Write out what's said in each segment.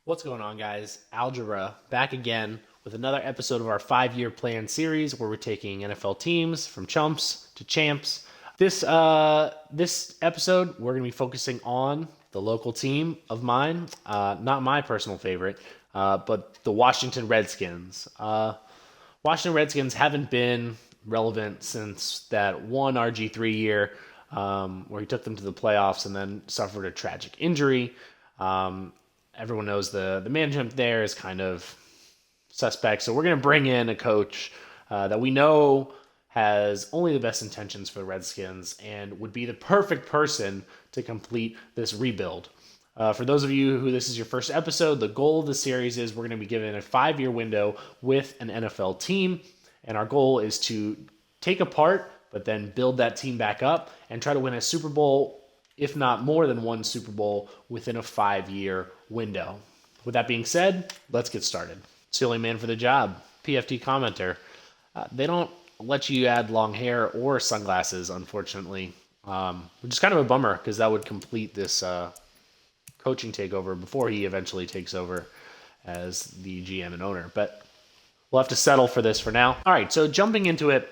What's going on, guys? Algebra back again with another episode of our 5-year plan series where we're taking NFL teams from chumps to champs. This episode, we're going to be focusing on the local team of mine, not my personal favorite, but the Washington Redskins. Washington Redskins haven't been relevant since that one RG3 year where he took them to the playoffs and then suffered a tragic injury. Everyone knows the management there is kind of suspect. So we're going to bring in a coach that we know has only the best intentions for the Redskins and would be the perfect person to complete this rebuild. For those of you who this is your first episode, the goal of the series is we're going to be given a 5-year window with an NFL team. And our goal is to take apart, but then build that team back up and try to win a Super Bowl, if not more than one Super Bowl, within a 5-year window. With that being said, let's get started. Silly man for the job, PFT commenter. They don't let you add long hair or sunglasses, unfortunately, which is kind of a bummer because that would complete this coaching takeover before he eventually takes over as the GM and owner. But we'll have to settle for this for now. All right, so jumping into it,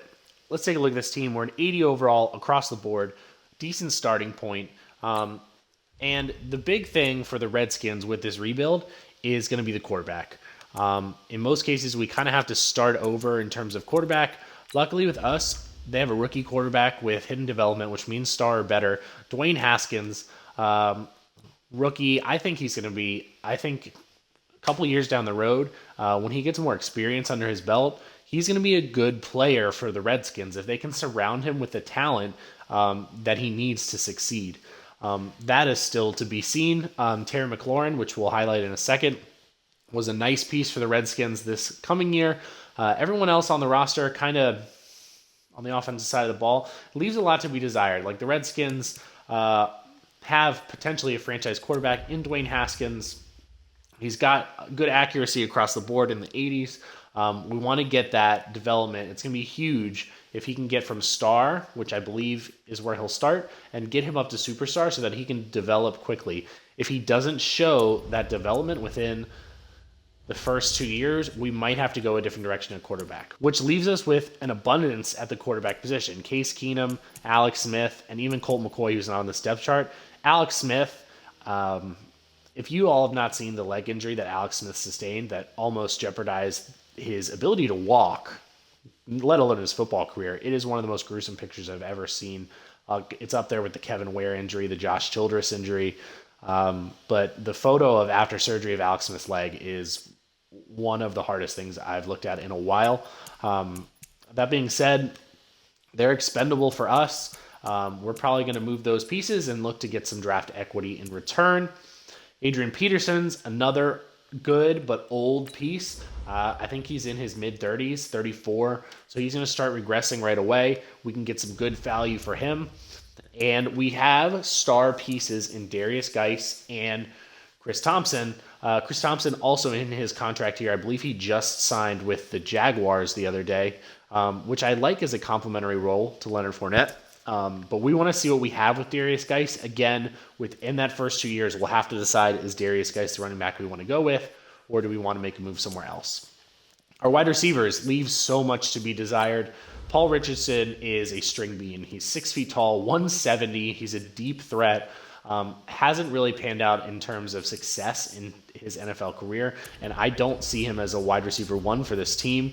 let's take a look at this team. We're an 80 overall across the board, decent starting point. And the big thing for the Redskins with this rebuild is going to be the quarterback. In most cases, we kind of have to start over in terms of quarterback. Luckily with us, they have a rookie quarterback with hidden development, which means star or better. Dwayne Haskins, rookie. I think he's going to be, a couple years down the road, when he gets more experience under his belt, he's going to be a good player for the Redskins if they can surround him with the talent that he needs to succeed. That is still to be seen. Terry Maclaurin, which we'll highlight in a second, was a nice piece for the Redskins this coming year. Everyone else on the roster, kind of on the offensive side of the ball, leaves a lot to be desired. Like the Redskins have potentially a franchise quarterback in Dwayne Haskins. He's got good accuracy across the board in the 80s. We want to get that development. It's going to be huge if he can get from star, which I believe is where he'll start, and get him up to superstar so that he can develop quickly. If he doesn't show that development within the first 2 years, we might have to go a different direction at quarterback, which leaves us with an abundance at the quarterback position. Case Keenum, Alex Smith, and even Colt McCoy, who's not on this depth chart. Alex Smith, if you all have not seen the leg injury that Alex Smith sustained that almost jeopardized his ability to walk, let alone his football career, it is one of the most gruesome pictures I've ever seen. It's up there with the Kevin Ware injury, the Josh Childress injury. But the photo of after surgery of Alex Smith's leg is one of the hardest things I've looked at in a while. That being said, they're expendable for us. We're probably going to move those pieces and look to get some draft equity in return. Adrian Peterson's another good but old piece. I think he's in his mid-30s, 34, so he's going to start regressing right away. We can get some good value for him. And we have star pieces in Darius Geis and Chris Thompson. Chris Thompson also in his contract here. I believe he just signed with the Jaguars the other day, which I like as a complementary role to Leonard Fournette. But we want to see what we have with Darius Geis. Again, within that first 2 years, we'll have to decide, is Darius Geis the running back we want to go with, or do we want to make a move somewhere else? Our wide receivers leave so much to be desired. Paul Richardson is a string bean. He's 6 feet tall, 170. He's a deep threat. Hasn't really panned out in terms of success in his NFL career, and I don't see him as a wide receiver one for this team.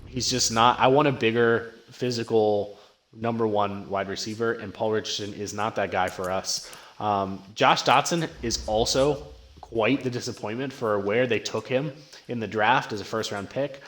He's just not. I want a bigger, physical number one wide receiver, and Paul Richardson is not that guy for us. Josh Dotson is also quite the disappointment for where they took him in the draft as a first-round pick.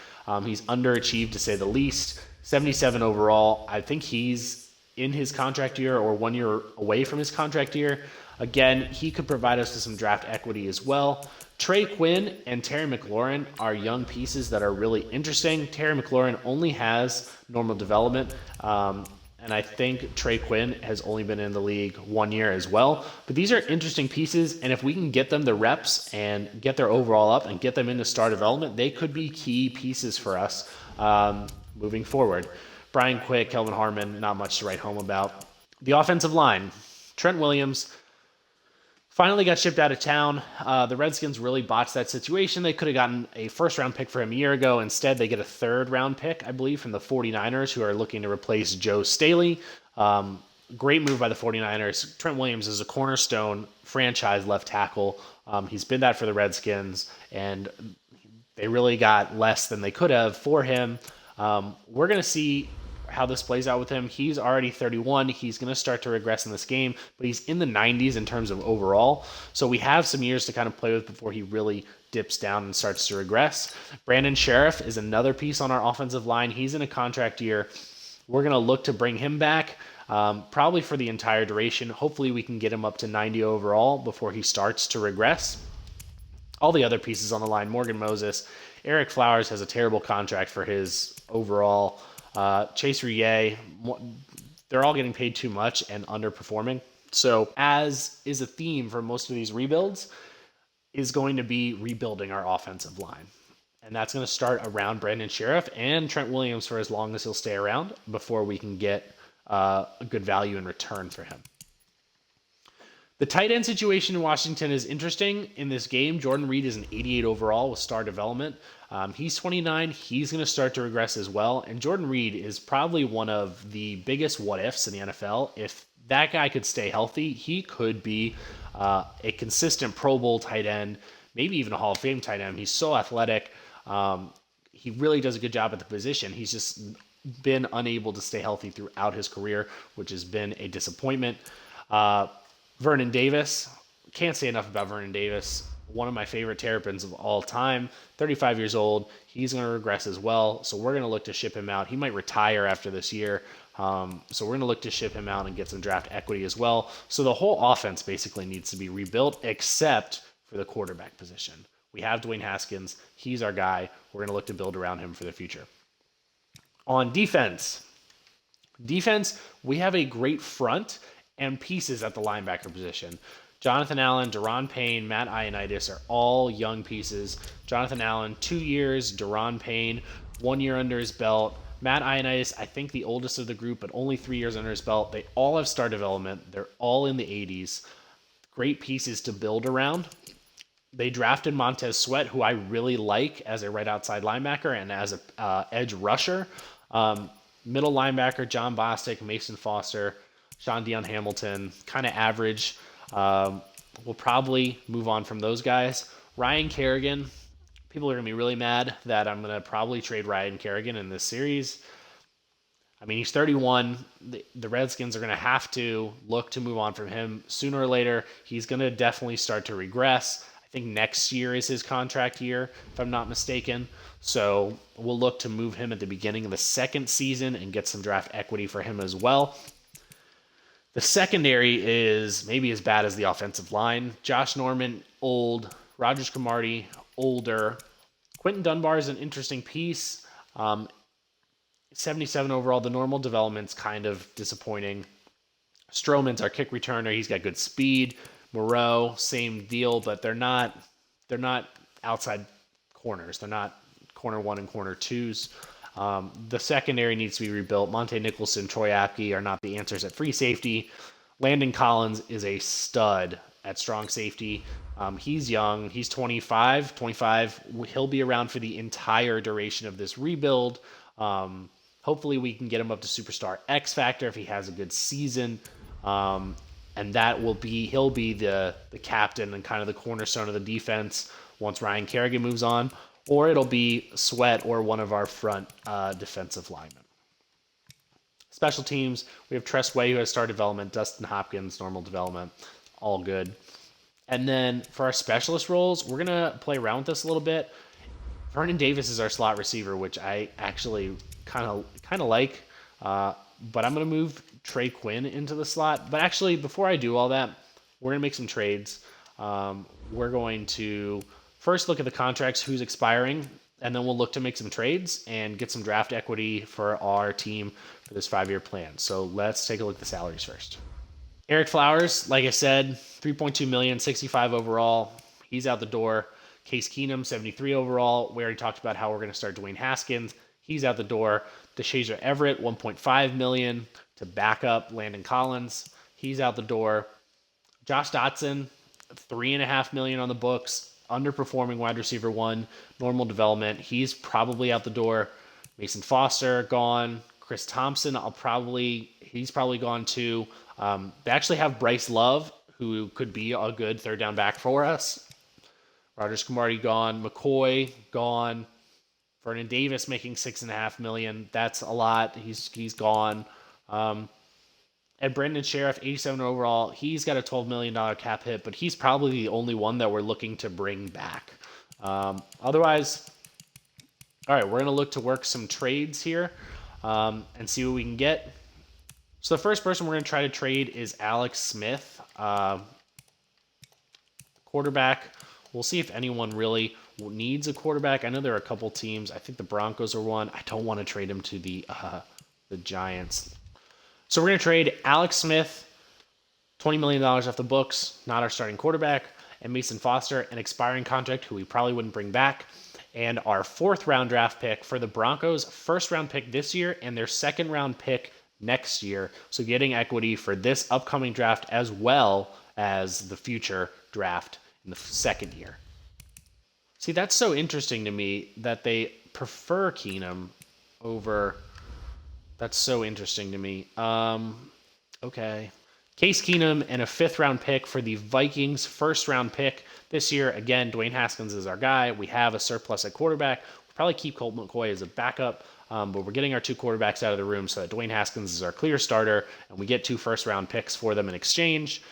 He's underachieved, to say the least. 77 overall. I think he's in his contract year or 1 year away from his contract year. Again, he could provide us with some draft equity as well. Trey, Quinn, and Terry Maclaurin are young pieces that are really interesting. Terry Maclaurin only has normal development, and I think Trey Quinn has only been in the league 1 year as well. But these are interesting pieces, and if we can get them the reps and get their overall up and get them into star development, they could be key pieces for us moving forward. Brian Quick, Kelvin Harmon, not much to write home about. The offensive line, Trent Williams, Finally got shipped out of town. The Redskins really botched that situation. They could have gotten a first-round pick for him a year ago. Instead, they get a third-round pick, I believe, from the 49ers, who are looking to replace Joe Staley. Great move by the 49ers. Trent Williams is a cornerstone franchise left tackle. He's been that for the Redskins, and they really got less than they could have for him. We're going to see how this plays out with him. He's already 31. He's going to start to regress in this game, but he's in the 90s in terms of overall. So we have some years to kind of play with before he really dips down and starts to regress. Brandon Sheriff is another piece on our offensive line. He's in a contract year. We're going to look to bring him back, probably for the entire duration. Hopefully we can get him up to 90 overall before he starts to regress. All the other pieces on the line, Morgan Moses, Eric Flowers has a terrible contract for his overall. Chase Rouillet, they're all getting paid too much and underperforming. So, as is a theme for most of these rebuilds, is going to be rebuilding our offensive line. And that's going to start around Brandon Sheriff and Trent Williams for as long as he'll stay around before we can get a good value in return for him. The tight end situation in Washington is interesting in this game. Jordan Reed is an 88 overall with star development. He's 29. He's going to start to regress as well. And Jordan Reed is probably one of the biggest what-ifs in the NFL. If that guy could stay healthy, he could be a consistent Pro Bowl tight end, maybe even a Hall of Fame tight end. He's so athletic. He really does a good job at the position. He's just been unable to stay healthy throughout his career, which has been a disappointment. Vernon Davis, can't say enough about Vernon Davis. One of my favorite Terrapins of all time, 35 years old. He's going to regress as well, so we're going to look to ship him out. He might retire after this year, so we're going to look to ship him out and get some draft equity as well. So the whole offense basically needs to be rebuilt, except for the quarterback position. We have Dwayne Haskins. He's our guy. We're going to look to build around him for the future. On defense, we have a great front and pieces at the linebacker position. Jonathan Allen, Daron Payne, Matt Ioannidis are all young pieces. Jonathan Allen, 2 years. Daron Payne, 1 year under his belt. Matt Ioannidis, I think the oldest of the group, but only 3 years under his belt. They all have star development. They're all in the 80s. Great pieces to build around. They drafted Montez Sweat, who I really like as a right outside linebacker and as a edge rusher. Middle linebacker, John Bostic, Mason Foster, Sean Dion Hamilton, kind of average. We'll probably move on from those guys. Ryan Kerrigan, people are going to be really mad that I'm going to probably trade Ryan Kerrigan in this series. I mean, he's 31. The Redskins are going to have to look to move on from him sooner or later. He's going to definitely start to regress. I think next year is his contract year, if I'm not mistaken. So we'll look to move him at the beginning of the second season and get some draft equity for him as well. The secondary is maybe as bad as the offensive line. Josh Norman, old. Rogers Cromartie, older. Quentin Dunbar is an interesting piece. 77 overall. The normal development's kind of disappointing. Stroman's our kick returner. He's got good speed. Moreau, same deal, but they're not outside corners. They're not corner one and corner twos. The secondary needs to be rebuilt. Monte Nicholson, Troy Apke are not the answers at free safety. Landon Collins is a stud at strong safety. He's young. He's 25. He'll be around for the entire duration of this rebuild. Hopefully we can get him up to superstar X Factor if he has a good season. And he'll be the captain and kind of the cornerstone of the defense once Ryan Kerrigan moves on. Or it'll be Sweat or one of our front defensive linemen. Special teams, we have Tress Way, who has star development, Dustin Hopkins, normal development, all good. And then for our specialist roles, we're going to play around with this a little bit. Vernon Davis is our slot receiver, which I actually kind of like. But I'm going to move Trey Quinn into the slot. But actually, before I do all that, we're going to make some trades. We're going to first look at the contracts, who's expiring, and then we'll look to make some trades and get some draft equity for our team for this 5-year plan. So let's take a look at the salaries first. Eric Flowers, like I said, $3.2 million, 65 overall. He's out the door. Case Keenum, 73 overall. We already talked about how we're going to start Dwayne Haskins. He's out the door. DeShazer Everett, $1.5 million to back up Landon Collins. He's out the door. Josh Dotson, $3.5 million on the books, underperforming wide receiver 1, normal development. He's probably out the door. Mason Foster gone. Chris Thompson, he's probably gone too. They actually have Bryce Love, who could be a good third down back for us. Rogers Cromartie gone. McCoy gone. Vernon Davis making $6.5 million. That's a lot. He's gone. And Brandon Sheriff, 87 overall. He's got a $12 million cap hit, but he's probably the only one that we're looking to bring back. Otherwise, all right, we're going to look to work some trades here and see what we can get. So the first person we're going to try to trade is Alex Smith, quarterback. We'll see if anyone really needs a quarterback. I know there are a couple teams. I think the Broncos are one. I don't want to trade him to the Giants. So we're going to trade Alex Smith, $20 million off the books, not our starting quarterback, and Mason Foster, an expiring contract who we probably wouldn't bring back, and our 4th round draft pick for the Broncos, 1st round pick this year, and their 2nd round pick next year. So getting equity for this upcoming draft as well as the future draft in the 2nd year. See, that's so interesting to me that they prefer Keenum over... That's so interesting to me. Okay. Case Keenum and a 5th round pick for the Vikings, 1st round pick this year. Again, Dwayne Haskins is our guy. We have a surplus at quarterback. We'll probably keep Colt McCoy as a backup, but we're getting our 2 quarterbacks out of the room so that Dwayne Haskins is our clear starter, and we get 2 1st round picks for them in exchange.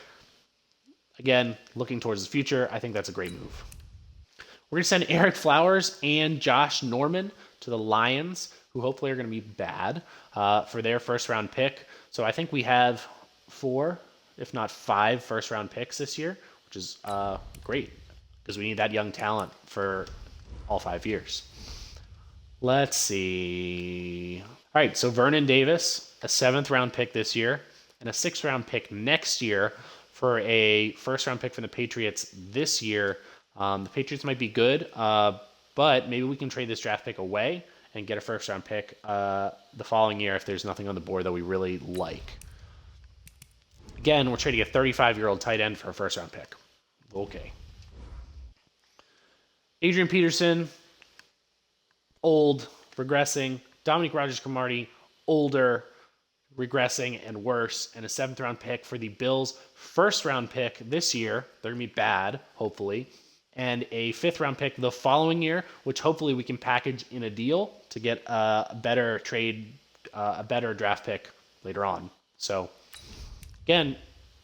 Again, looking towards the future, I think that's a great move. We're going to send Eric Flowers and Josh Norman to the Lions, who hopefully are going to be bad for their 1st round pick. So I think we have 4, if not 5 1st round picks this year, which is great because we need that young talent for all 5 years. Let's see. All right, so Vernon Davis, a 7th round pick this year and a 6th round pick next year for a 1st round pick from the Patriots this year. The Patriots might be good, but maybe we can trade this draft pick away and get a 1st round pick the following year if there's nothing on the board that we really like. Again, we're trading a 35-year-old tight end for a 1st round pick. Okay. Adrian Peterson, old, regressing. Dominique Rodgers-Cromartie, older, regressing, and worse. And a 7th round pick for the Bills. 1st round pick this year. They're going to be bad, hopefully. And a 5th round pick the following year, which hopefully we can package in a deal to get a better trade, a better draft pick later on. So, again,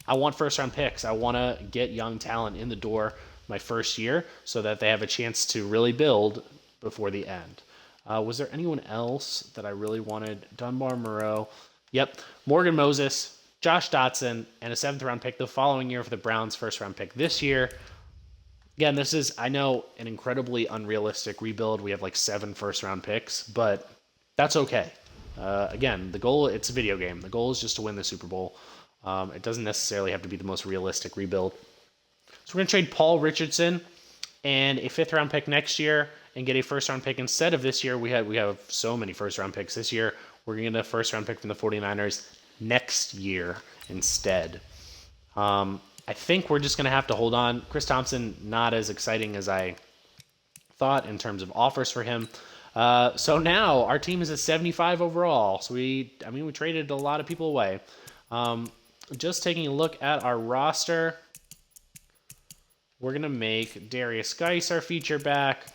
I want 1st round picks. I want to get young talent in the door my 1st year so that they have a chance to really build before the end. Was there anyone else that I really wanted? Dunbar Moreau. Yep. Morgan Moses, Josh Dotson, and a 7th round pick the following year for the Browns' 1st round pick this year. Again, this is, I know, an incredibly unrealistic rebuild. We have like 7 1st round picks, but that's okay. Again, the goal, it's a video game. The goal is just to win the Super Bowl. It doesn't necessarily have to be the most realistic rebuild. So we're going to trade Paul Richardson and a 5th round pick next year and get a 1st round pick instead of this year. We have so many 1st round picks this year. We're going to get a 1st round pick from the 49ers next year instead. I think we're just going to have to hold on. Chris Thompson, not as exciting as I thought in terms of offers for him. So now our team is at 75 overall. So we traded a lot of people away. Just taking a look at our roster, we're going to make Darius Geis our feature back.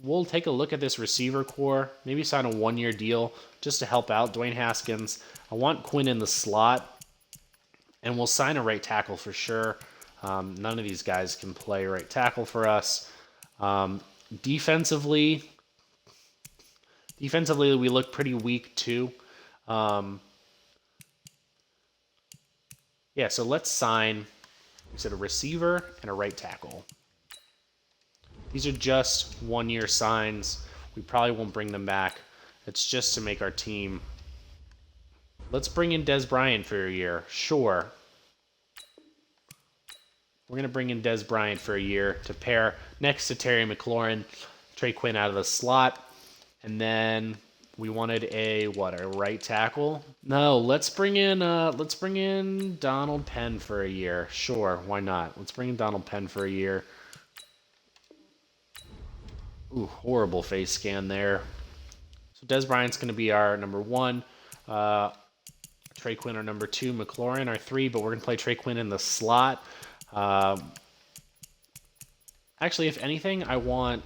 We'll take a look at this receiver core, maybe sign a 1-year deal just to help out Dwayne Haskins. I want Quinn in the slot. And we'll sign a right tackle for sure. None of these guys can play right tackle for us. Defensively, we look pretty weak too. So let's sign, a receiver and a right tackle. These are just 1-year signs. We probably won't bring them back. It's just to make our team. Let's bring in Des Bryant for a year. Sure. We're going to bring in Des Bryant for a year to pair next to Terry McLaurin, Trey Quinn out of the slot. And then We wanted a right tackle? No, let's bring in Donald Penn for a year. Sure, why not? Let's bring in Donald Penn for a year. Ooh, horrible face scan there. So Des Bryant's going to be our number 1. Trey Quinn our number 2. Maclaurin our 3, but we're going to play Trey Quinn in the slot. Actually, if anything, I want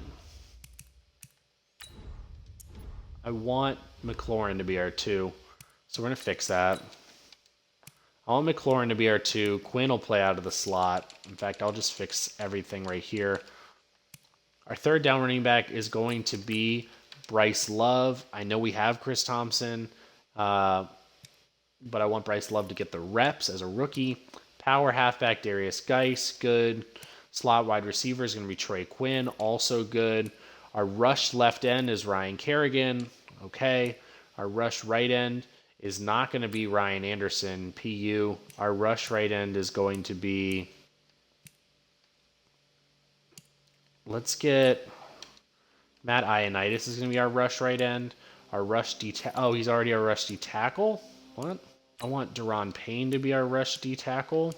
Maclaurin to be our 2. So we're going to fix that. I want Maclaurin to be our 2. Quinn will play out of the slot. In fact, I'll just fix everything right here. Our third down running back is going to be Bryce Love. I know we have Chris Thompson, but I want Bryce Love to get the reps as a rookie. Power halfback, Darius Geis, good. Slot wide receiver is going to be Trey Quinn, also good. Our rush left end is Ryan Kerrigan, okay. Our rush right end is not going to be Ryan Anderson, PU. Our rush right end is going to be... Let's get Matt Ioannidis is going to be our rush right end. Our rush D oh, he's already our rush D tackle. What? I want Deron Payne to be our rush D tackle.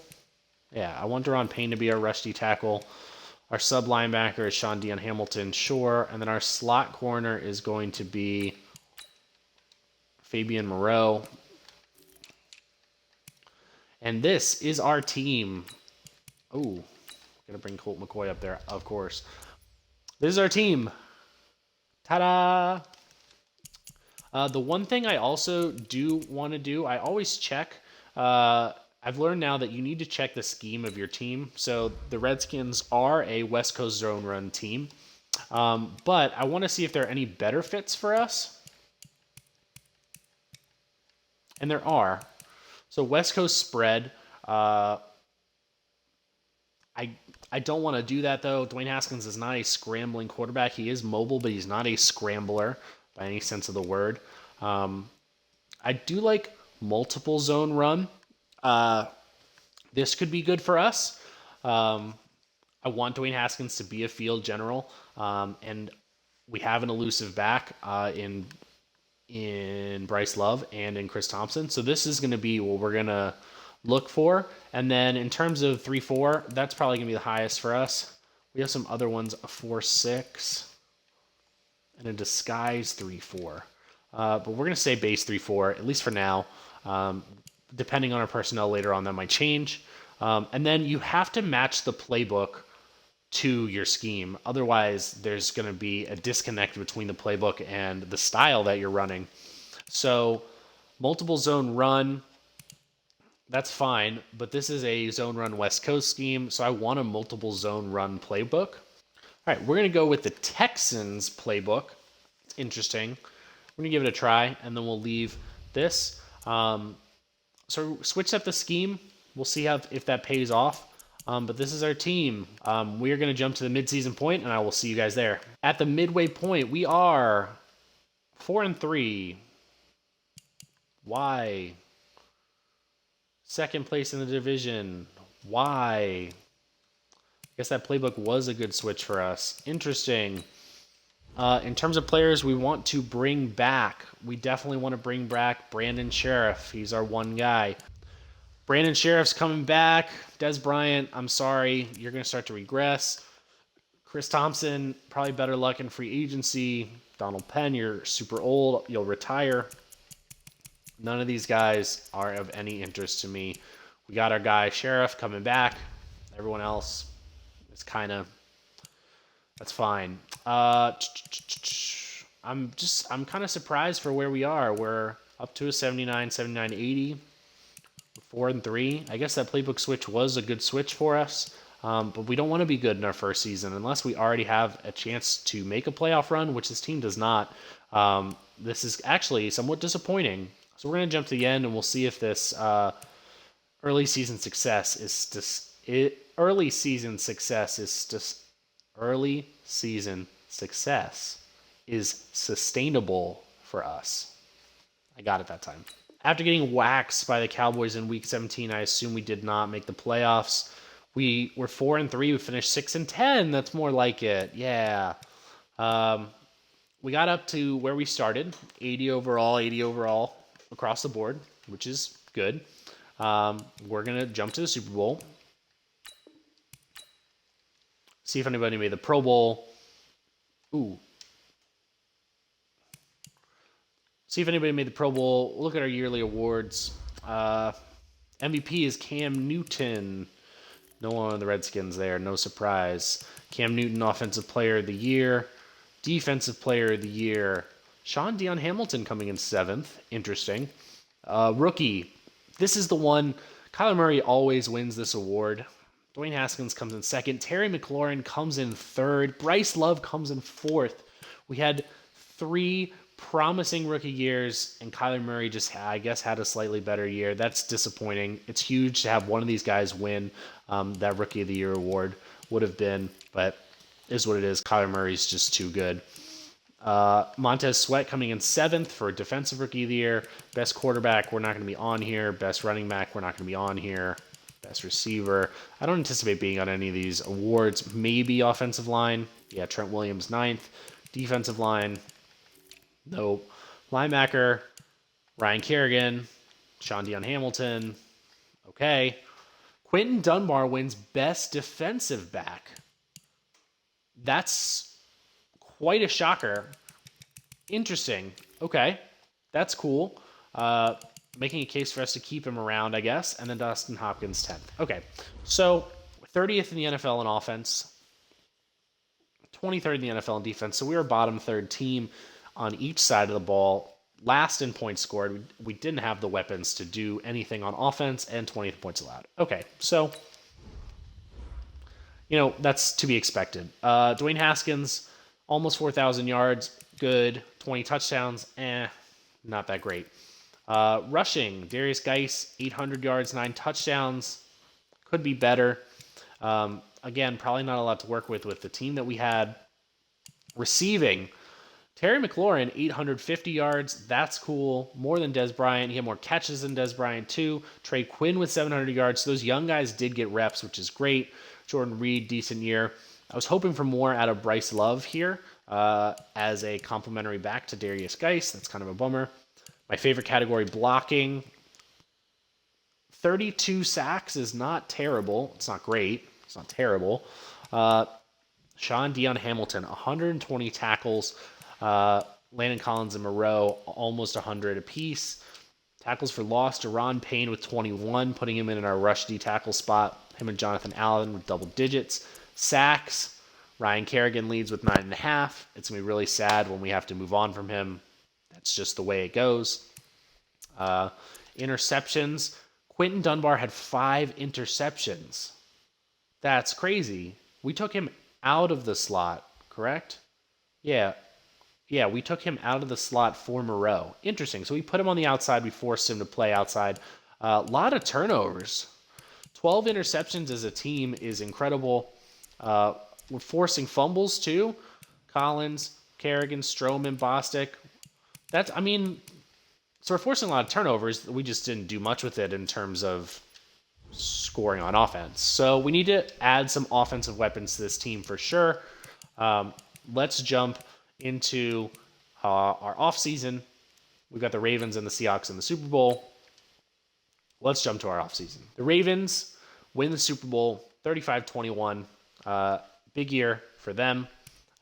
Yeah, I want Deron Payne to be our rush D tackle. Our sub linebacker is Sean Dion Hamilton, sure. And then our slot corner is going to be Fabian Moreau. And this is our team. Oh, gonna bring Colt McCoy up there, of course. This is our team. Ta-da! The one thing I also do want to do, I always check. I've learned now that you need to check the scheme of your team. So the Redskins are a West Coast zone run team. But I want to see if there are any better fits for us. And there are. So West Coast spread. I don't want to do that, though. Dwayne Haskins is not a scrambling quarterback. He is mobile, but he's not a scrambler by any sense of the word. I do like multiple zone run. This could be good for us. I want Dwayne Haskins to be a field general, and we have an elusive back in Bryce Love and in Chris Thompson. So this is going to be what we're going to look for. And then in terms of 3-4, that's probably going to be the highest for us. We have some other ones, a 4-6 and a disguise 3-4. But we're going to say base 3-4, at least for now. Depending on our personnel later on, that might change. And then you have to match the playbook to your scheme. Otherwise, there's going to be a disconnect between the playbook and the style that you're running. So multiple zone run, that's fine, but this is a zone run West Coast scheme, so I want a multiple zone run playbook. All right, we're going to go with the Texans playbook. It's interesting. We're going to give it a try, and then we'll leave this. So switch up the scheme. We'll see if that pays off. But this is our team. We are going to jump to the midseason point, and I will see you guys there. At the midway point, we are 4-3. Why? Second place in the division. Why? I guess that playbook was a good switch for us. Interesting. In terms of players we want to bring back, we definitely want to bring back Brandon Sheriff. He's our one guy. Brandon Sheriff's coming back. Des Bryant, I'm sorry, you're going to start to regress. Chris Thompson, probably better luck in free agency. Donald Penn, you're super old. You'll retire. None of these guys are of any interest to me. We got our guy Sheriff coming back. Everyone else is kind of, that's fine. I'm kind of surprised for where we are. We're up to a 79, 80. 4-3. I guess that playbook switch was a good switch for us. But we don't want to be good in our first season unless we already have a chance to make a playoff run, which this team does not. This is actually somewhat disappointing. So we're going to jump to the end, and we'll see if this early season success is sustainable for us. I got it that time. After getting waxed by the Cowboys in Week 17, I assume we did not make the playoffs. We were 4-3. We finished 6-10. That's more like it. Yeah. we got up to where we started, 80 overall across the board, which is good. We're going to jump to the Super Bowl. See if anybody made the Pro Bowl. Ooh. See if anybody made the Pro Bowl. Look at our yearly awards. MVP is Cam Newton. No one on the Redskins there. No surprise. Cam Newton, Offensive Player of the Year. Defensive Player of the Year. Sean Dion Hamilton coming in 7th. Interesting. Rookie. This is the one. Kyler Murray always wins this award. Dwayne Haskins comes in 2nd. Terry McLaurin comes in 3rd. Bryce Love comes in 4th. We had 3 promising rookie years, and Kyler Murray just, I guess, had a slightly better year. That's disappointing. It's huge to have one of these guys win that Rookie of the Year award. Would have been, but is what it is. Kyler Murray's just too good. Montez Sweat coming in 7th for Defensive Rookie of the Year. Best quarterback, we're not going to be on here. Best running back, we're not going to be on here. Best receiver, I don't anticipate being on any of these awards. Maybe offensive line. Yeah, Trent Williams 9th. Defensive line, nope. Linebacker, Ryan Kerrigan. Sean Dion Hamilton. Okay. Quentin Dunbar wins Best Defensive Back. That's quite a shocker. Interesting. Okay. That's cool. Making a case for us to keep him around, I guess. And then Dustin Hopkins 10th. Okay. So 30th in the NFL in offense. 23rd in the NFL in defense. So we were a bottom third team on each side of the ball. Last in points scored. We didn't have the weapons to do anything on offense, and 20th points allowed. Okay. So, that's to be expected. Dwayne Haskins, almost 4,000 yards. Good. 20 touchdowns. Not that great. Rushing, Darius Geis, 800 yards, 9 touchdowns. Could be better. Again, probably not a lot to work with the team that we had. Receiving, Terry McLaurin, 850 yards. That's cool. More than Dez Bryant. He had more catches than Dez Bryant, too. Trey Quinn with 700 yards. So those young guys did get reps, which is great. Jordan Reed, decent year. I was hoping for more out of Bryce Love here as a complimentary back to Darius Geis. That's kind of a bummer. My favorite category, blocking. 32 sacks is not terrible. It's not great. It's not terrible. Sean Dion Hamilton, 120 tackles. Landon Collins and Moreau, almost 100 apiece. Tackles for loss, Deron Payne with 21, putting him in our rush D tackle spot. Him and Jonathan Allen with double digits. Sacks, Ryan Kerrigan leads with 9.5. It's going to be really sad when we have to move on from him. That's just the way it goes. Interceptions. Quentin Dunbar had 5 interceptions. That's crazy. We took him out of the slot, correct? Yeah, we took him out of the slot for Moreau. Interesting. So we put him on the outside. We forced him to play outside. A lot of turnovers. 12 interceptions as a team is incredible. We're forcing fumbles, too. Collins, Kerrigan, Stroman, Bostic. So we're forcing a lot of turnovers. We just didn't do much with it in terms of scoring on offense. So we need to add some offensive weapons to this team for sure. Let's jump into our offseason. We've got the Ravens and the Seahawks in the Super Bowl. Let's jump to our offseason. The Ravens win the Super Bowl 35-21. Big year for them.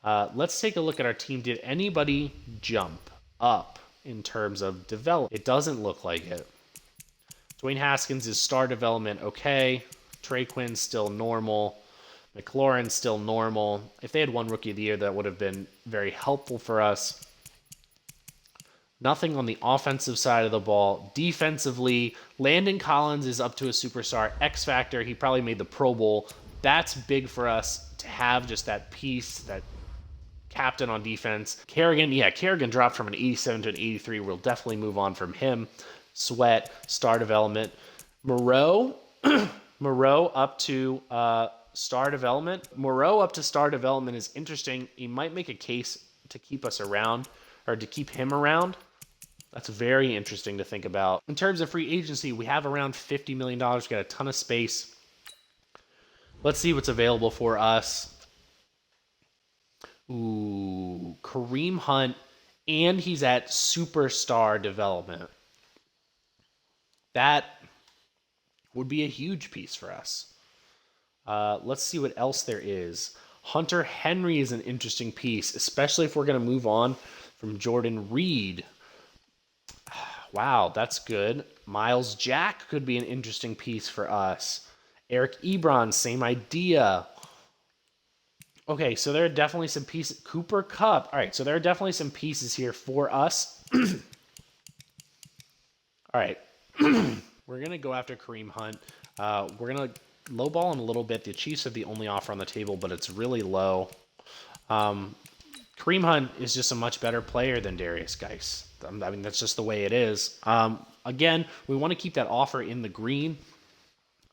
Let's take a look at our team. Did anybody jump up in terms of development? It doesn't look like it. Dwayne Haskins is star development okay. Trey Quinn still normal. Maclaurin still normal. If they had one Rookie of the Year, that would have been very helpful for us. Nothing on the offensive side of the ball. Defensively, Landon Collins is up to a superstar. X Factor, he probably made the Pro Bowl. That's big for us to have just that piece, that captain on defense. Kerrigan dropped from an 87 to an 83. We'll definitely move on from him. Sweat, star development. Moreau up to star development. Moreau up to star development is interesting. He might make a case to keep us around, or to keep him around. That's very interesting to think about. In terms of free agency, we have around $50 million. We got a ton of space. Let's see what's available for us. Ooh, Kareem Hunt, and he's at superstar development. That would be a huge piece for us. Let's see what else there is. Hunter Henry is an interesting piece, especially if we're going to move on from Jordan Reed. Wow, that's good. Miles Jack could be an interesting piece for us. Eric Ebron, same idea. Okay, so there are definitely some pieces. Cooper Kupp. All right, so there are definitely some pieces here for us. All right. We're going to go after Kareem Hunt. We're going to lowball him a little bit. The Chiefs are the only offer on the table, but it's really low. Kareem Hunt is just a much better player than Darius Geis. I mean, that's just the way it is. Again, we want to keep that offer in the green.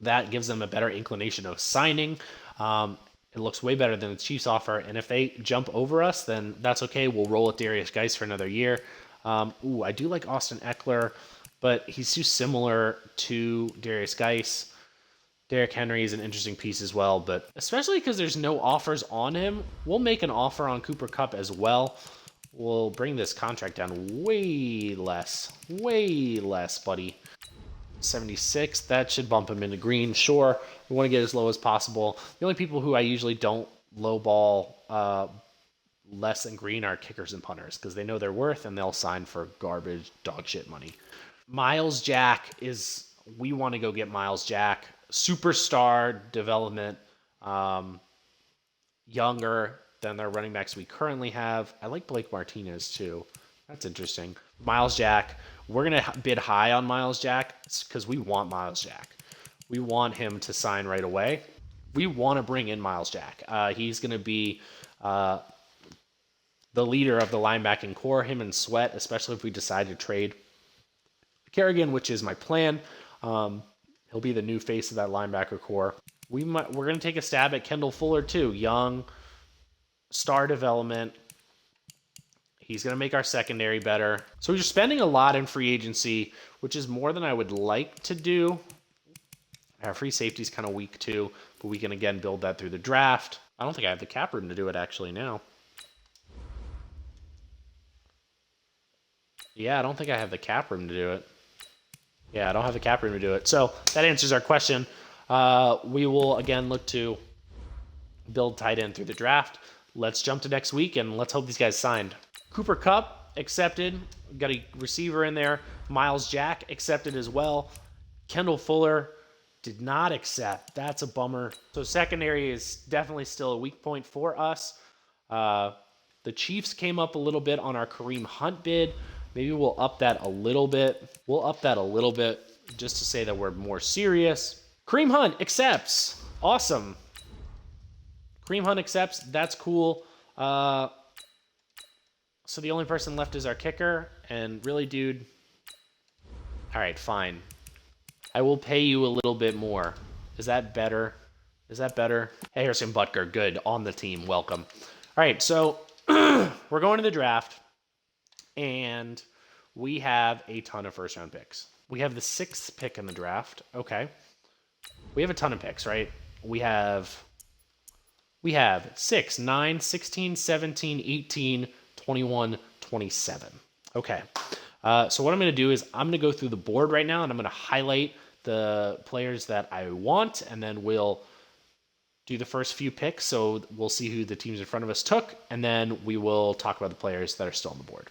That gives them a better inclination of signing. It looks way better than the Chiefs offer. And if they jump over us, then that's okay. We'll roll with Darius Geis for another year. I do like Austin Eckler, but he's too similar to Darius Geis. Derrick Henry is an interesting piece as well, but especially because there's no offers on him, we'll make an offer on Cooper Kupp as well. We'll bring this contract down way less, buddy. 76, that should bump him into green. Sure, we want to get as low as possible. The only people who I usually don't lowball less than green are kickers and punters because they know their worth and they'll sign for garbage, dog shit money. Miles Jack is, we want to go get Miles Jack. Superstar development, younger than their running backs we currently have. I like Blake Martinez too. That's interesting. Miles Jack, we're going to bid high on Miles Jack because we want Miles Jack. We want him to sign right away. We want to bring in Miles Jack. He's going to be the leader of the linebacking core, him and Sweat, especially if we decide to trade Kerrigan, which is my plan. He'll be the new face of that linebacker core. We're going to take a stab at Kendall Fuller too. Young, star development. He's going to make our secondary better. So we're spending a lot in free agency, which is more than I would like to do. Our free safety is kind of weak too, but we can again build that through the draft. I don't think I have the cap room to do it actually now. Yeah, I don't think I have the cap room to do it. Yeah, I don't have the cap room to do it. So that answers our question. We will, again, look to build tight end through the draft. Let's jump to next week, and let's hope these guys signed. Cooper Kupp accepted. Got a receiver in there. Miles Jack accepted as well. Kendall Fuller did not accept. That's a bummer. So secondary is definitely still a weak point for us. The Chiefs came up a little bit on our Kareem Hunt bid. Maybe we'll up that a little bit. We'll up that a little bit just to say that we're more serious. Kareem Hunt accepts. Awesome. Kareem Hunt accepts. That's cool. So the only person left is our kicker. And really, dude. All right, fine. I will pay you a little bit more. Is that better? Is that better? Hey, Harrison Butker. Good. On the team. Welcome. All right, so we're going to the draft. And we have a ton of first-round picks. We have the 6th pick in the draft. Okay. We have a ton of picks, right? We have 6, 9, 16, 17, 18, 21, 27. Okay. So what I'm going to do is I'm going to go through the board right now, and I'm going to highlight the players that I want, and then we'll do the first few picks. So we'll see who the teams in front of us took, and then we will talk about the players that are still on the board.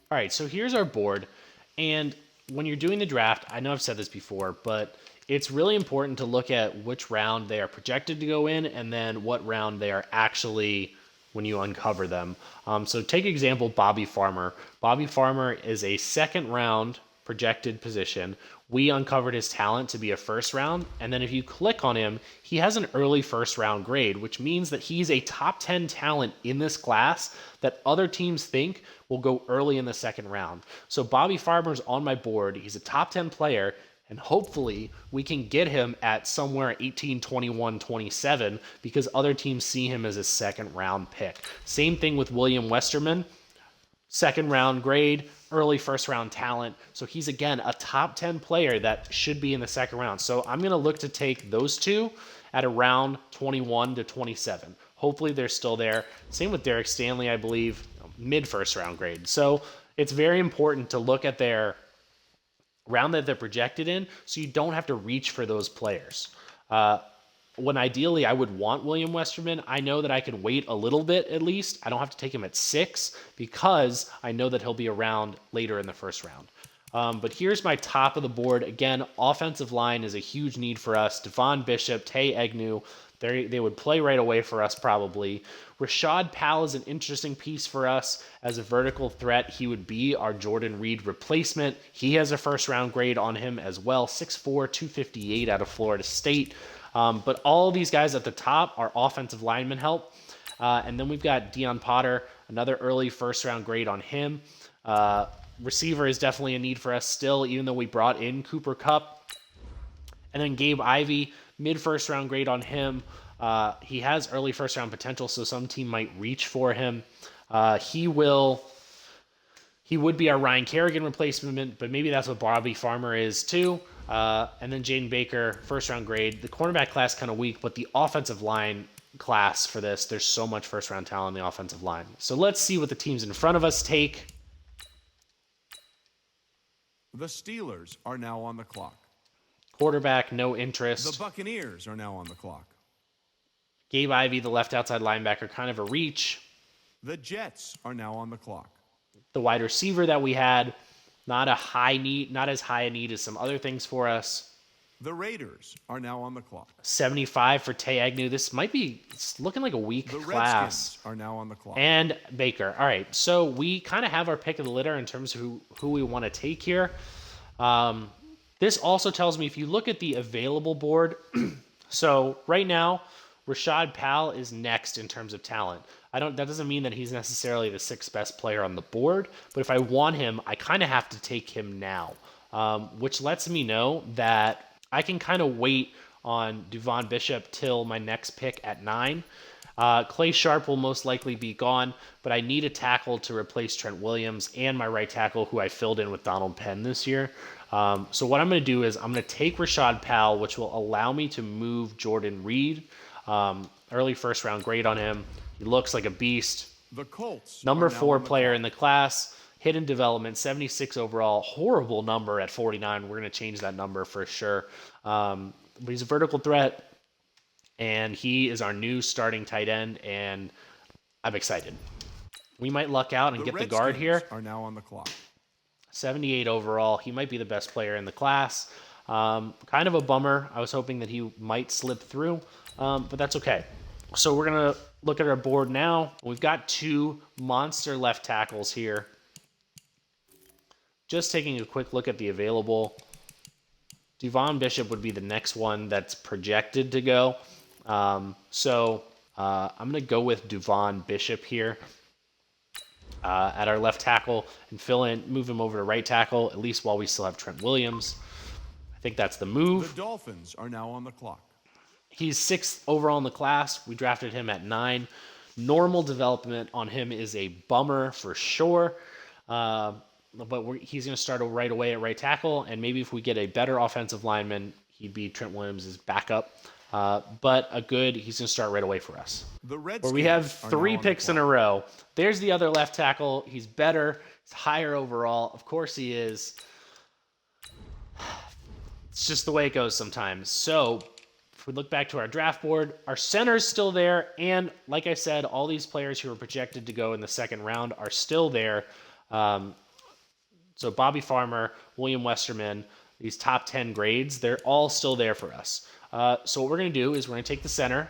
All right, so here's our board, and when you're doing the draft, I know I've said this before, but it's really important to look at which round they are projected to go in and then what round they are actually when you uncover them. So take example Bobbie Farmer. Bobbie Farmer is a 2nd round projected position. We uncovered his talent to be a 1st round, and then if you click on him, he has an early 1st round grade, which means that he's a top 10 talent in this class that other teams think will go early in the 2nd round. So Bobbie Farmer's on my board. He's a top 10 player, and hopefully we can get him at somewhere 18, 21, 27 because other teams see him as a 2nd round pick. Same thing with William Westerman. 2nd round grade, early 1st round talent. So he's, again, a top 10 player that should be in the 2nd round. So I'm going to look to take those two at around 21 to 27. Hopefully they're still there. Same with Derek Stanley, I believe, mid-first round grade. So it's very important to look at their round that they're projected in so you don't have to reach for those players. When ideally I would want William Westerman, I know that I can wait a little bit at least. I don't have to take him at 6 because I know that he'll be around later in the first round. But here's my top of the board. Again, offensive line is a huge need for us. Devon Bishop, Tay Agnew, they would play right away for us probably. Rashad Powell is an interesting piece for us as a vertical threat. He would be our Jordan Reed replacement. He has a first-round grade on him as well, 6'4", 258 out of Florida State. But all these guys at the top are offensive lineman help. And then we've got Deion Potter, another early first-round grade on him. Receiver is definitely a need for us still, even though we brought in Cooper Kupp. And then Gabe Ivey, mid-first round grade on him. He has early first-round potential, so some team might reach for him. He would be our Ryan Kerrigan replacement, but maybe that's what Bobbie Farmer is too. And then Jaden Baker, first-round grade. The cornerback class kind of weak, but the offensive line class for this, there's so much first-round talent in the offensive line. So let's see what the teams in front of us take. The Steelers are now on the clock. Quarterback, no interest. The Buccaneers are now on the clock. Gabe Ivey, the left outside linebacker, kind of a reach. The Jets are now on the clock. The wide receiver that we had, not as high a need as some other things for us. The Raiders are now on the clock. 75 for Tay Agnew. This might be looking like a weak class. The Redskins are now on the clock. And Baker. All right, so we kind of have our pick of the litter in terms of who we want to take here. This also tells me if you look at the available board, so right now, Rashad Powell is next in terms of talent. That doesn't mean that he's necessarily the 6th best player on the board, but if I want him, I kind of have to take him now, which lets me know that I can kind of wait on Devon Bishop till my next pick at 9. Clay Sharp will most likely be gone, but I need a tackle to replace Trent Williams and my right tackle, who I filled in with Donald Penn this year. So what I'm going to do is I'm going to take Rashad Powell, which will allow me to move Jordan Reed. Early first round grade on him. He looks like a beast. The Colts. Number 4 player in the class. Hidden development, 76 overall. Horrible number at 49. We're going to change that number for sure. But he's a vertical threat, and he is our new starting tight end, and I'm excited. We might luck out and get the guard here. Are now on the clock. 78 overall. He might be the best player in the class. Kind of a bummer. I was hoping that he might slip through, but that's okay. So we're going to look at our board now. We've got 2 monster left tackles here. Just taking a quick look at the available. Devon Bishop would be the next one that's projected to go. I'm going to go with Devon Bishop here at our left tackle and move him over to right tackle, at least while we still have Trent Williams. I think that's the move. The Dolphins are now on the clock. He's 6th overall in the class. We drafted him at 9. Normal development on him is a bummer for sure. But he's going to start right away at right tackle, and maybe if we get a better offensive lineman, he'd be Trent Williams' backup. But he's going to start right away for us. The Redskins where we have 3 picks in a row. There's the other left tackle. He's better. He's higher overall. Of course he is. It's just the way it goes sometimes. So if we look back to our draft board, our center's still there, and like I said, all these players who are projected to go in the second round are still there. So Bobbie Farmer, William Westerman, these top 10 grades, they're all still there for us. So what we're going to do is we're going to take the center.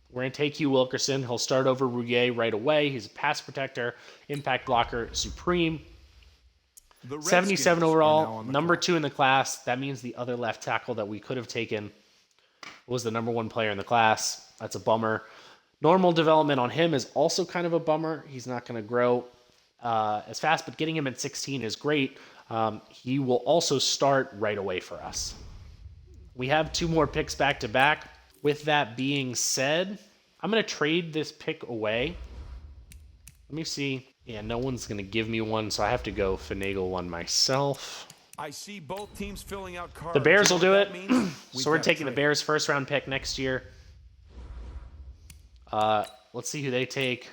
We're going to take Hugh Wilkerson. He'll start over Rouillet right away. He's a pass protector, impact blocker, supreme. 77 overall, number 2 in the class. That means the other left tackle that we could have taken was the number 1 player in the class. That's a bummer. Normal development on him is also kind of a bummer. He's not going to grow as fast, but getting him at 16 is great. He will also start right away for us. We have 2 more picks back to back. With that being said, I'm going to trade this pick away. Let me see. Yeah, no one's going to give me one, so I have to go finagle one myself. I see both teams filling out cards. The Bears will do it. So we're taking the Bears' first round pick next year. Let's see who they take.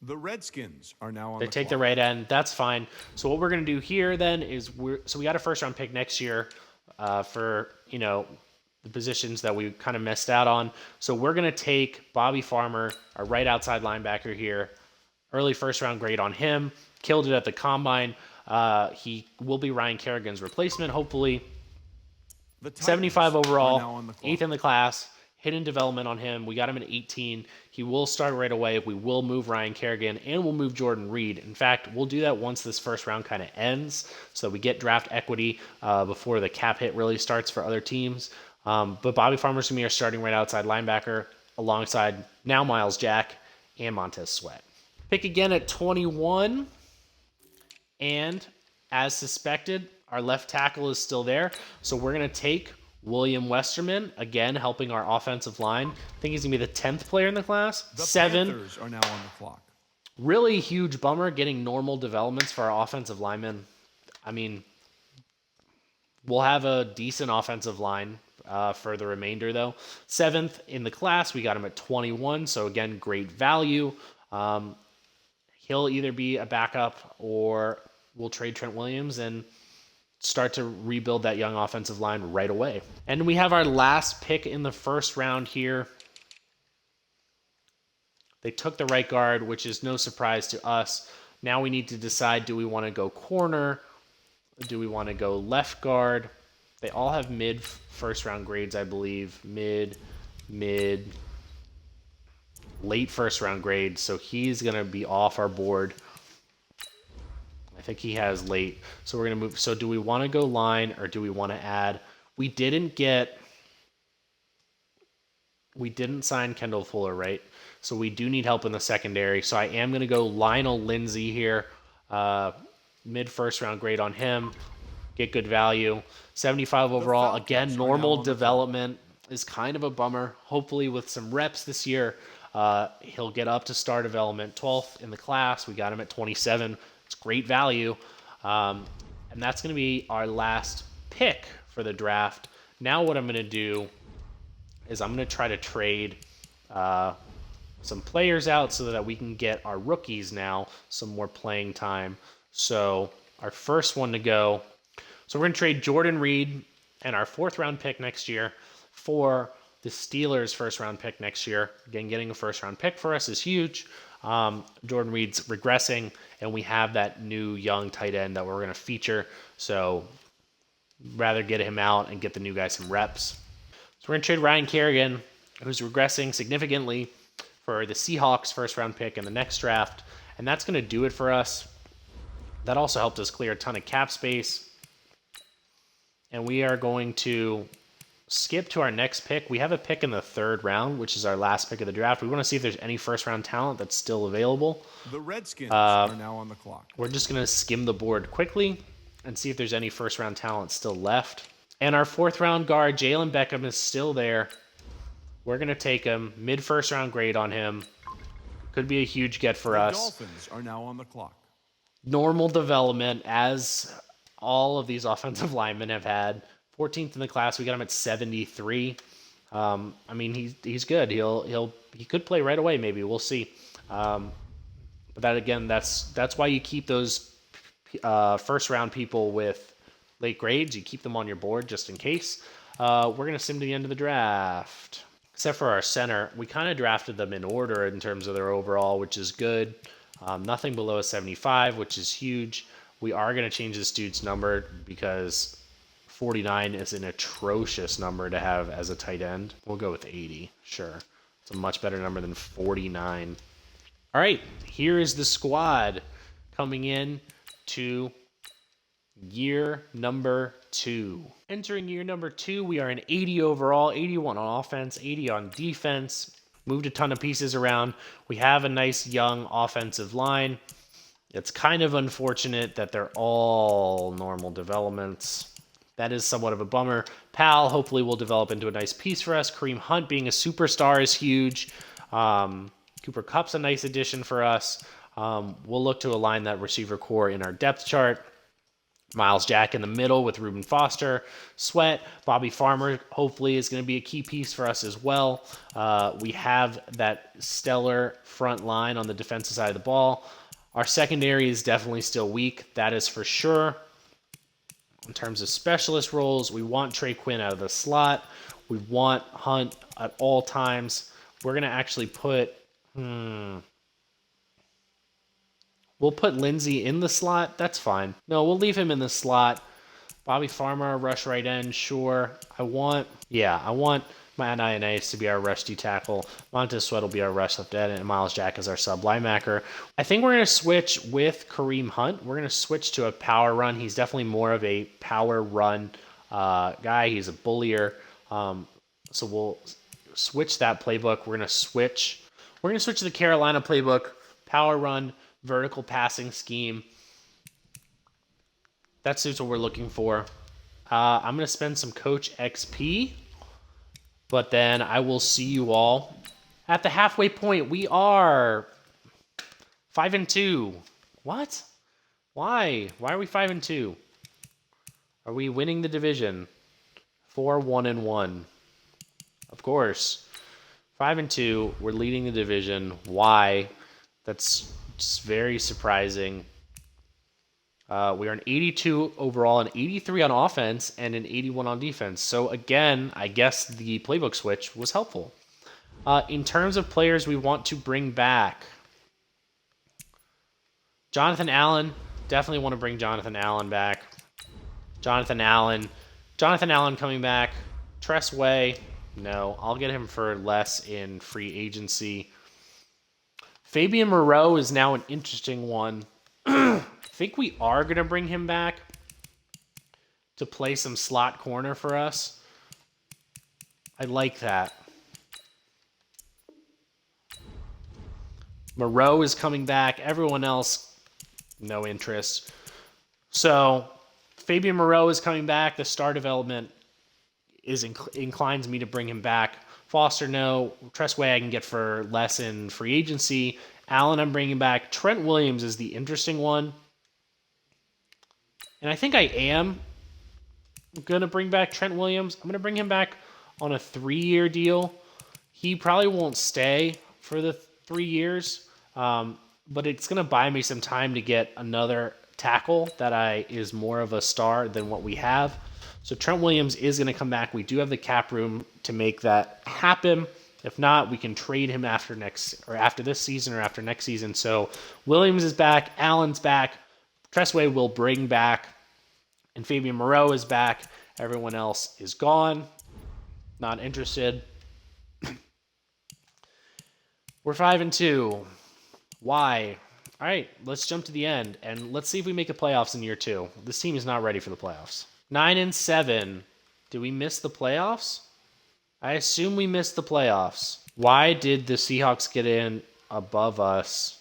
The Redskins are now on They the take clock. the right end. That's fine. So what we're going to do here then is we got a first round pick next year for, the positions that we kind of missed out on. So we're going to take Bobbie Farmer, our right outside linebacker here. Early first round grade on him. Killed it at the combine. He will be Ryan Kerrigan's replacement, hopefully. The Titans 75 are now overall, on the clock. 8th in the class. Hidden development on him. We got him at 18. He will start right away. We will move Ryan Kerrigan and we'll move Jordan Reed. In fact, we'll do that once this first round kind of ends, so we get draft equity before the cap hit really starts for other teams. But Bobbie Farmer's going to be our starting right outside linebacker alongside now Miles Jack and Montez Sweat. Pick again at 21. And as suspected, our left tackle is still there. So we're going to take William Westerman, again, helping our offensive line. I think he's going to be the 10th player in the class. The 7. Panthers are now on the clock. Really huge bummer getting normal developments for our offensive linemen. I mean, we'll have a decent offensive line for the remainder, though. 7th in the class, we got him at 21. So, again, great value. He'll either be a backup or we'll trade Trent Williams and start to rebuild that young offensive line right away. And we have our last pick in the first round here. They took the right guard, which is no surprise to us. Now we need to decide, do we want to go corner? Do we want to go left guard? They all have mid first round grades, I believe. Mid, late first round grades. So he's going to be off our board. I think he has late. So we're going to move. So do we want to go line or do we want to add? We didn't sign Kendall Fuller, right? So we do need help in the secondary. So I am going to go Lionel Lindsay here. Mid first round grade on him. Get good value. 75 overall. Again, normal development is kind of a bummer. Hopefully with some reps this year, he'll get up to star development. 12th in the class. We got him at 27. It's great value. And that's going to be our last pick for the draft. Now what I'm going to do is I'm going to try to trade some players out so that we can get our rookies now some more playing time. So our first one to go. So we're going to trade Jordan Reed and our 4th round pick next year for the Steelers' first round pick next year. Again, getting a first round pick for us is huge. Jordan Reed's regressing, and we have that new young tight end that we're going to feature. So rather get him out and get the new guy some reps. So we're going to trade Ryan Kerrigan, who's regressing significantly, for the Seahawks' first round pick in the next draft. And that's going to do it for us. That also helped us clear a ton of cap space. And we are going to skip to our next pick. We have a pick in the 3rd round, which is our last pick of the draft. We want to see if there's any first-round talent that's still available. The Redskins are now on the clock. We're just going to skim the board quickly and see if there's any first-round talent still left. And our 4th-round guard, Jalen Beckham, is still there. We're going to take him. Mid-first-round grade on him. Could be a huge get for us. The Dolphins are now on the clock. Normal development, as all of these offensive linemen have had. 14th in the class, we got him at 73. I mean, he's good. He could play right away. Maybe we'll see. But that again, that's why you keep those first round people with late grades. You keep them on your board just in case. We're gonna sim to the end of the draft. Except for our center, we kind of drafted them in order in terms of their overall, which is good. Nothing below a 75, which is huge. We are gonna change this dude's number because 49 is an atrocious number to have as a tight end. We'll go with 80. Sure. It's a much better number than 49. All right. Here is the squad coming in to year number 2. Entering year number 2, we are an 80 overall, 81 on offense, 80 on defense. Moved a ton of pieces around. We have a nice young offensive line. It's kind of unfortunate that they're all normal developments. That is somewhat of a bummer. Powell hopefully will develop into a nice piece for us. Kareem Hunt being a superstar is huge. Cooper Kupp's a nice addition for us. We'll look to align that receiver core in our depth chart. Miles Jack in the middle with Reuben Foster. Sweat. Bobbie Farmer hopefully is going to be a key piece for us as well. We have that stellar front line on the defensive side of the ball. Our secondary is definitely still weak. That is for sure. In terms of specialist roles, we want Trey Quinn out of the slot. We want Hunt at all times. We're going to actually put... We'll put Lindsey in the slot. That's fine. No, we'll leave him in the slot. Bobbie Farmer, rush right end, sure. I want Matt Ioannidis to be our rush D tackle. Montez Sweat will be our rush left end, and Miles Jack is our sub linebacker. I think we're going to switch with Kareem Hunt. We're going to switch to a power run. He's definitely more of a power run guy. He's a bullier. So we'll switch that playbook. We're going to switch to the Carolina playbook. Power run, vertical passing scheme. That suits what we're looking for. I'm going to spend some Coach XP, but then I will see you all at the halfway point. We are 5-2. What? Why? Why are we 5-2? Are we winning the division? 4-1-1. Of course. 5-2. We're leading the division. Why? That's just very surprising. We are an 82 overall, an 83 on offense, and an 81 on defense. So again, I guess the playbook switch was helpful. In terms of players we want to bring back, Jonathan Allen, definitely want to bring Jonathan Allen back. Jonathan Allen coming back. Tress Way, no, I'll get him for less in free agency. Fabian Moreau is now an interesting one. I think we are going to bring him back to play some slot corner for us. I like that. Moreau is coming back. Everyone else, no interest. So Fabian Moreau is coming back. The star development inclines me to bring him back. Foster, no. Tressway I can get for less in free agency. Allen I'm bringing back. Trent Williams is the interesting one. And I think I am going to bring back Trent Williams. I'm going to bring him back on a 3-year deal. He probably won't stay for the 3 years, but it's going to buy me some time to get another tackle that is more of a star than what we have. So Trent Williams is going to come back. We do have the cap room to make that happen. If not, we can trade him after this season or after next season. So Williams is back. Allen's back. Tressway will bring back, and Fabian Moreau is back. Everyone else is gone. Not interested. We're 5-2. Why? All right, let's jump to the end, and let's see if we make the playoffs in year 2. This team is not ready for the playoffs. 9-7. Did we miss the playoffs? I assume we missed the playoffs. Why did the Seahawks get in above us?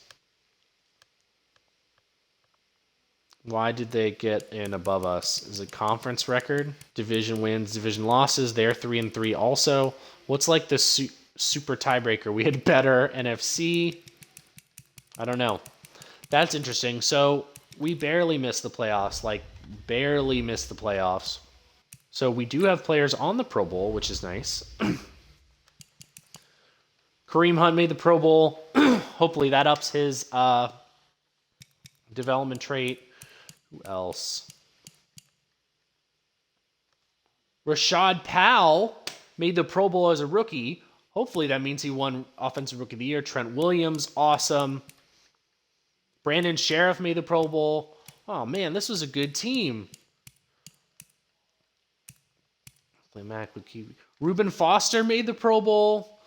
Why did they get in above us? Is it conference record? Division wins, division losses. They're 3-3 also. What's like the super tiebreaker? We had better NFC. I don't know. That's interesting. So we barely missed the playoffs. Barely missed the playoffs. So we do have players on the Pro Bowl, which is nice. Kareem Hunt made the Pro Bowl. Hopefully that ups his development trait. Who else? Rashad Powell made the Pro Bowl as a rookie. Hopefully that means he won Offensive Rookie of the Year. Trent Williams, awesome. Brandon Sheriff made the Pro Bowl. Oh, man, this was a good team. Reuben Foster made the Pro Bowl.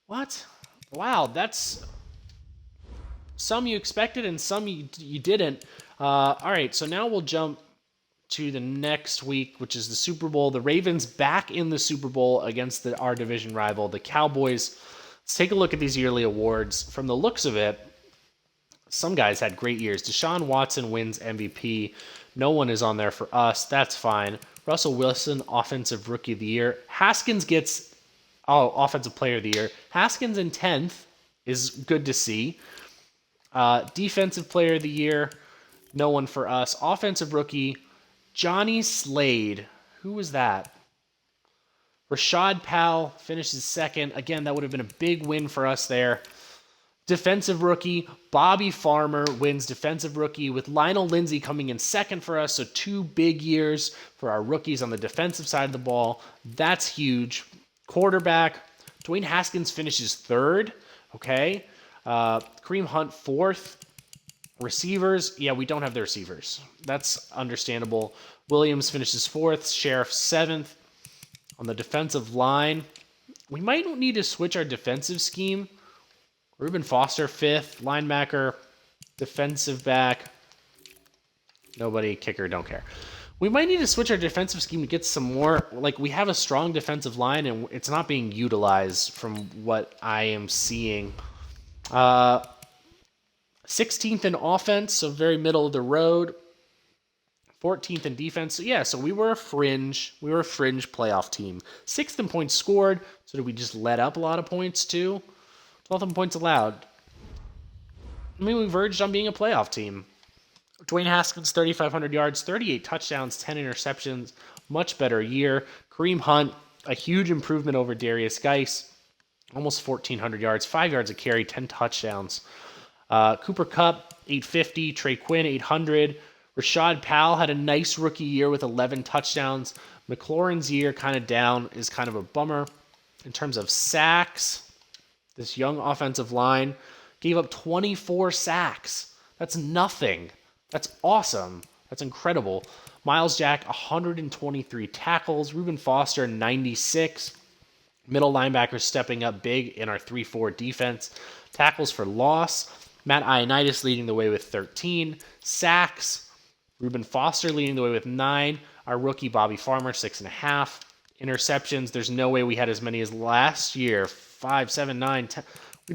What? Wow, that's... Some you expected and some you didn't. All right, so now we'll jump to the next week, which is the Super Bowl. The Ravens back in the Super Bowl against our division rival, the Cowboys. Let's take a look at these yearly awards. From the looks of it, some guys had great years. Deshaun Watson wins MVP. No one is on there for us. That's fine. Russell Wilson, Offensive Rookie of the Year. Haskins gets Offensive Player of the Year. Haskins in 10th is good to see. Defensive Player of the Year, no one for us. Offensive Rookie, Johnny Slade. Who was that? Rashad Powell finishes second. Again, that would have been a big win for us there. Defensive rookie, Bobbie Farmer wins defensive rookie with Lionel Lindsay coming in second for us. So 2 big years for our rookies on the defensive side of the ball. That's huge. Quarterback, Dwayne Haskins finishes third. Okay. Kareem Hunt fourth. Receivers, yeah, we don't have the receivers. That's understandable. Williams finishes fourth. Sheriff seventh. On the defensive line, we might need to switch our defensive scheme. Reuben Foster, fifth. Linebacker, defensive back. Nobody, kicker, don't care. We might need to switch our defensive scheme to get some more. Like, we have a strong defensive line, and it's not being utilized from what I am seeing. 16th in offense, so very middle of the road. 14th in defense. So yeah, so we were a fringe playoff team. 6th in points scored. So did we just let up a lot of points too? 12th in points allowed. I mean, we verged on being a playoff team. Dwayne Haskins, 3,500 yards, 38 touchdowns, 10 interceptions. Much better year. Kareem Hunt, a huge improvement over Darius Geis. Almost 1,400 yards, 5 yards a carry, 10 touchdowns. Cooper Kupp, 850. Trey Quinn, 800. Rashad Powell had a nice rookie year with 11 touchdowns. Maclaurin's year kind of down is kind of a bummer. In terms of sacks, this young offensive line gave up 24 sacks. That's nothing. That's awesome. That's incredible. Miles Jack, 123 tackles. Reuben Foster, 96. Middle linebackers stepping up big in our 3-4 defense. Tackles for loss. Matt Ioannidis leading the way with 13. Sacks. Reuben Foster leading the way with 9. Our rookie, Bobbie Farmer, 6.5. Interceptions, there's no way we had as many as last year. 5, 7, 9, 10.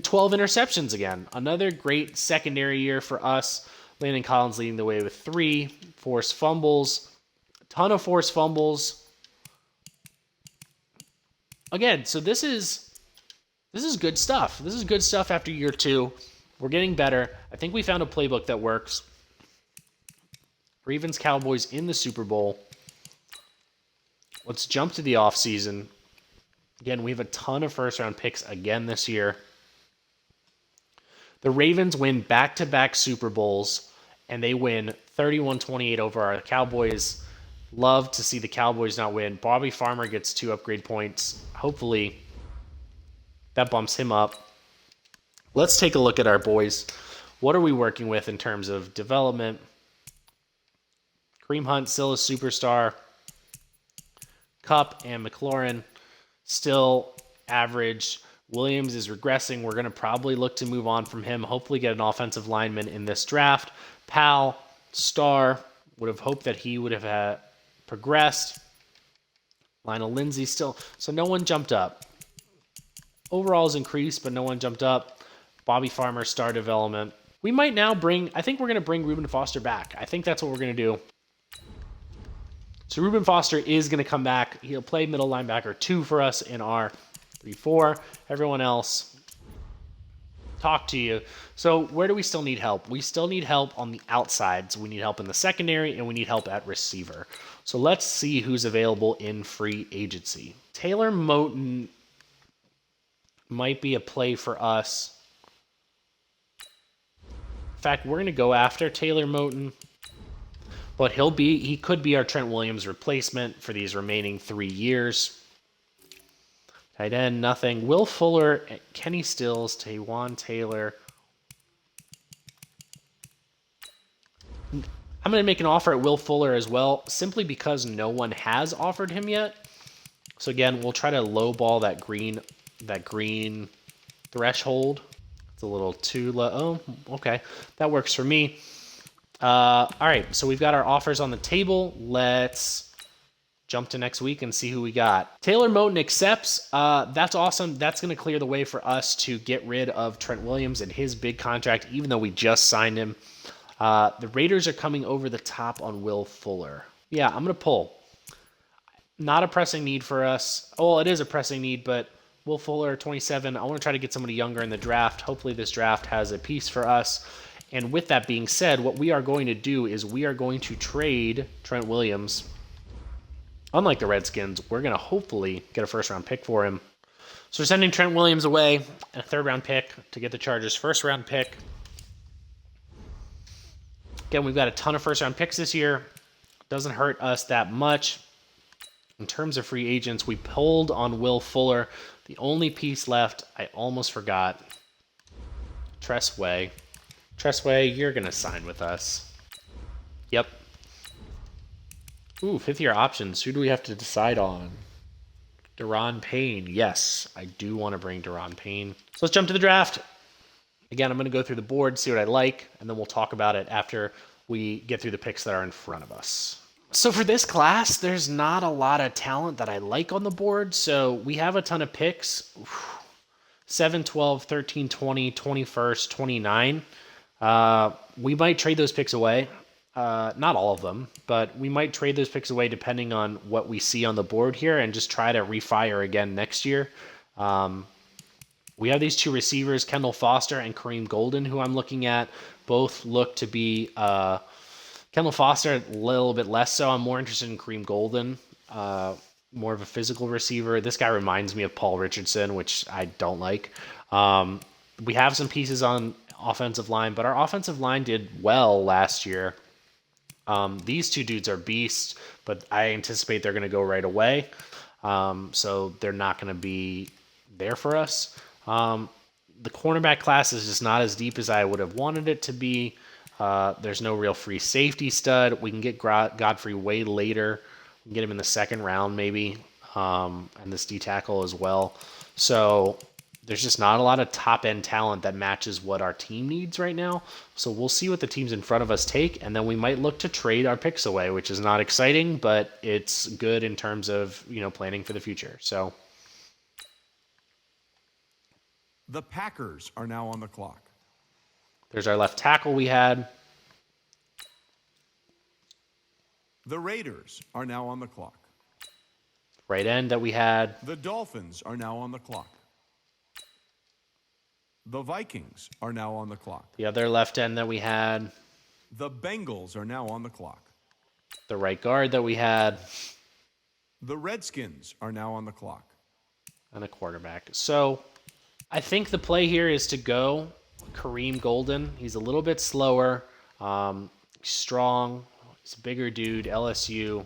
12 interceptions again. Another great secondary year for us. Landon Collins leading the way with 3. Forced fumbles. A ton of forced fumbles. Again, so this is good stuff. This is good stuff after year 2. We're getting better. I think we found a playbook that works. Ravens Cowboys in the Super Bowl. Let's jump to the offseason. Again, we have a ton of first-round picks again this year. The Ravens win back-to-back Super Bowls, and they win 31-28 over our Cowboys. Love to see the Cowboys not win. Bobbie Farmer gets 2 upgrade points. Hopefully, that bumps him up. Let's take a look at our boys. What are we working with in terms of development? Kareem Hunt, still a superstar. Kupp and Maclaurin, still average. Williams is regressing. We're going to probably look to move on from him. Hopefully get an offensive lineman in this draft. Powell, star. Would have hoped that he would have progressed. Lionel Lindsay still. So no one jumped up. Overalls increased, but no one jumped up. Bobbie Farmer, star development. We might now I think we're going to bring Reuben Foster back. I think that's what we're going to do. So Reuben Foster is going to come back. He'll play middle linebacker 2 for us in our 3-4. Everyone else, talk to you. So where do we still need help? We still need help on the outside. So we need help in the secondary, and we need help at receiver. So let's see who's available in free agency. Taylor Moton might be a play for us. In fact, we're going to go after Taylor Moton. But he could be our Trent Williams replacement for these remaining 3 years. Tight end, nothing. Will Fuller, Kenny Stills, Taywan Taylor. I'm going to make an offer at Will Fuller as well, simply because no one has offered him yet. So again, we'll try to lowball that green threshold. It's a little too low. Oh, okay. That works for me. All right, so we've got our offers on the table. Let's jump to next week and see who we got. Taylor Moton accepts. That's awesome. That's going to clear the way for us to get rid of Trent Williams and his big contract, even though we just signed him. The Raiders are coming over the top on Will Fuller. Yeah, I'm going to pull. Not a pressing need for us. Well, it is a pressing need, but Will Fuller, 27. I want to try to get somebody younger in the draft. Hopefully this draft has a piece for us. And with that being said, what we are going to do is we are going to trade Trent Williams. Unlike the Redskins, we're going to hopefully get a first-round pick for him. So we're sending Trent Williams away and a third-round pick to get the Chargers' first-round pick. Again, we've got a ton of first-round picks this year. Doesn't hurt us that much. In terms of free agents, we pulled on Will Fuller. The only piece left, I almost forgot, Tressway. Tressway, you're going to sign with us. Yep. Ooh, fifth-year options. Who do we have to decide on? Deron Payne. Yes, I do want to bring Deron Payne. So let's jump to the draft. Again, I'm going to go through the board, see what I like, and then we'll talk about it after we get through the picks that are in front of us. So for this class, there's not a lot of talent that I like on the board. So we have a ton of picks. 7, 12, 13, 20, 21st, 29. We might trade those picks away. Not all of them, but we might trade those picks away depending on what we see on the board here and just try to refire again next year. We have these two receivers, Kendall Foster and Kareem Golden, who I'm looking at. Both look to be Kendall Foster a little bit less so. I'm more interested in Kareem Golden, more of a physical receiver. This guy reminds me of Paul Richardson, which I don't like. We have some pieces on offensive line, but our offensive line did well last year. These two dudes are beasts, but I anticipate they're going to go right away. So they're not going to be there for us. The cornerback class is just not as deep as I would have wanted it to be. There's no real free safety stud. We can get Godfrey way later. We can get him in the second round maybe, and this D tackle as well. So there's just not a lot of top-end talent that matches what our team needs right now. So we'll see what the teams in front of us take, and then we might look to trade our picks away, which is not exciting, but it's good in terms of, planning for the future. So The Packers are now on the clock. there's our left tackle we had. The Raiders are now on the clock. Right end that we had. The Dolphins are now on the clock. The Vikings are now on the clock. The other left end that we had. The Bengals are now on the clock. The right guard that we had. The Redskins are now on the clock. And a quarterback. So I think the play here is to go Kareem Golden. He's a little bit slower, strong. He's a bigger dude, LSU.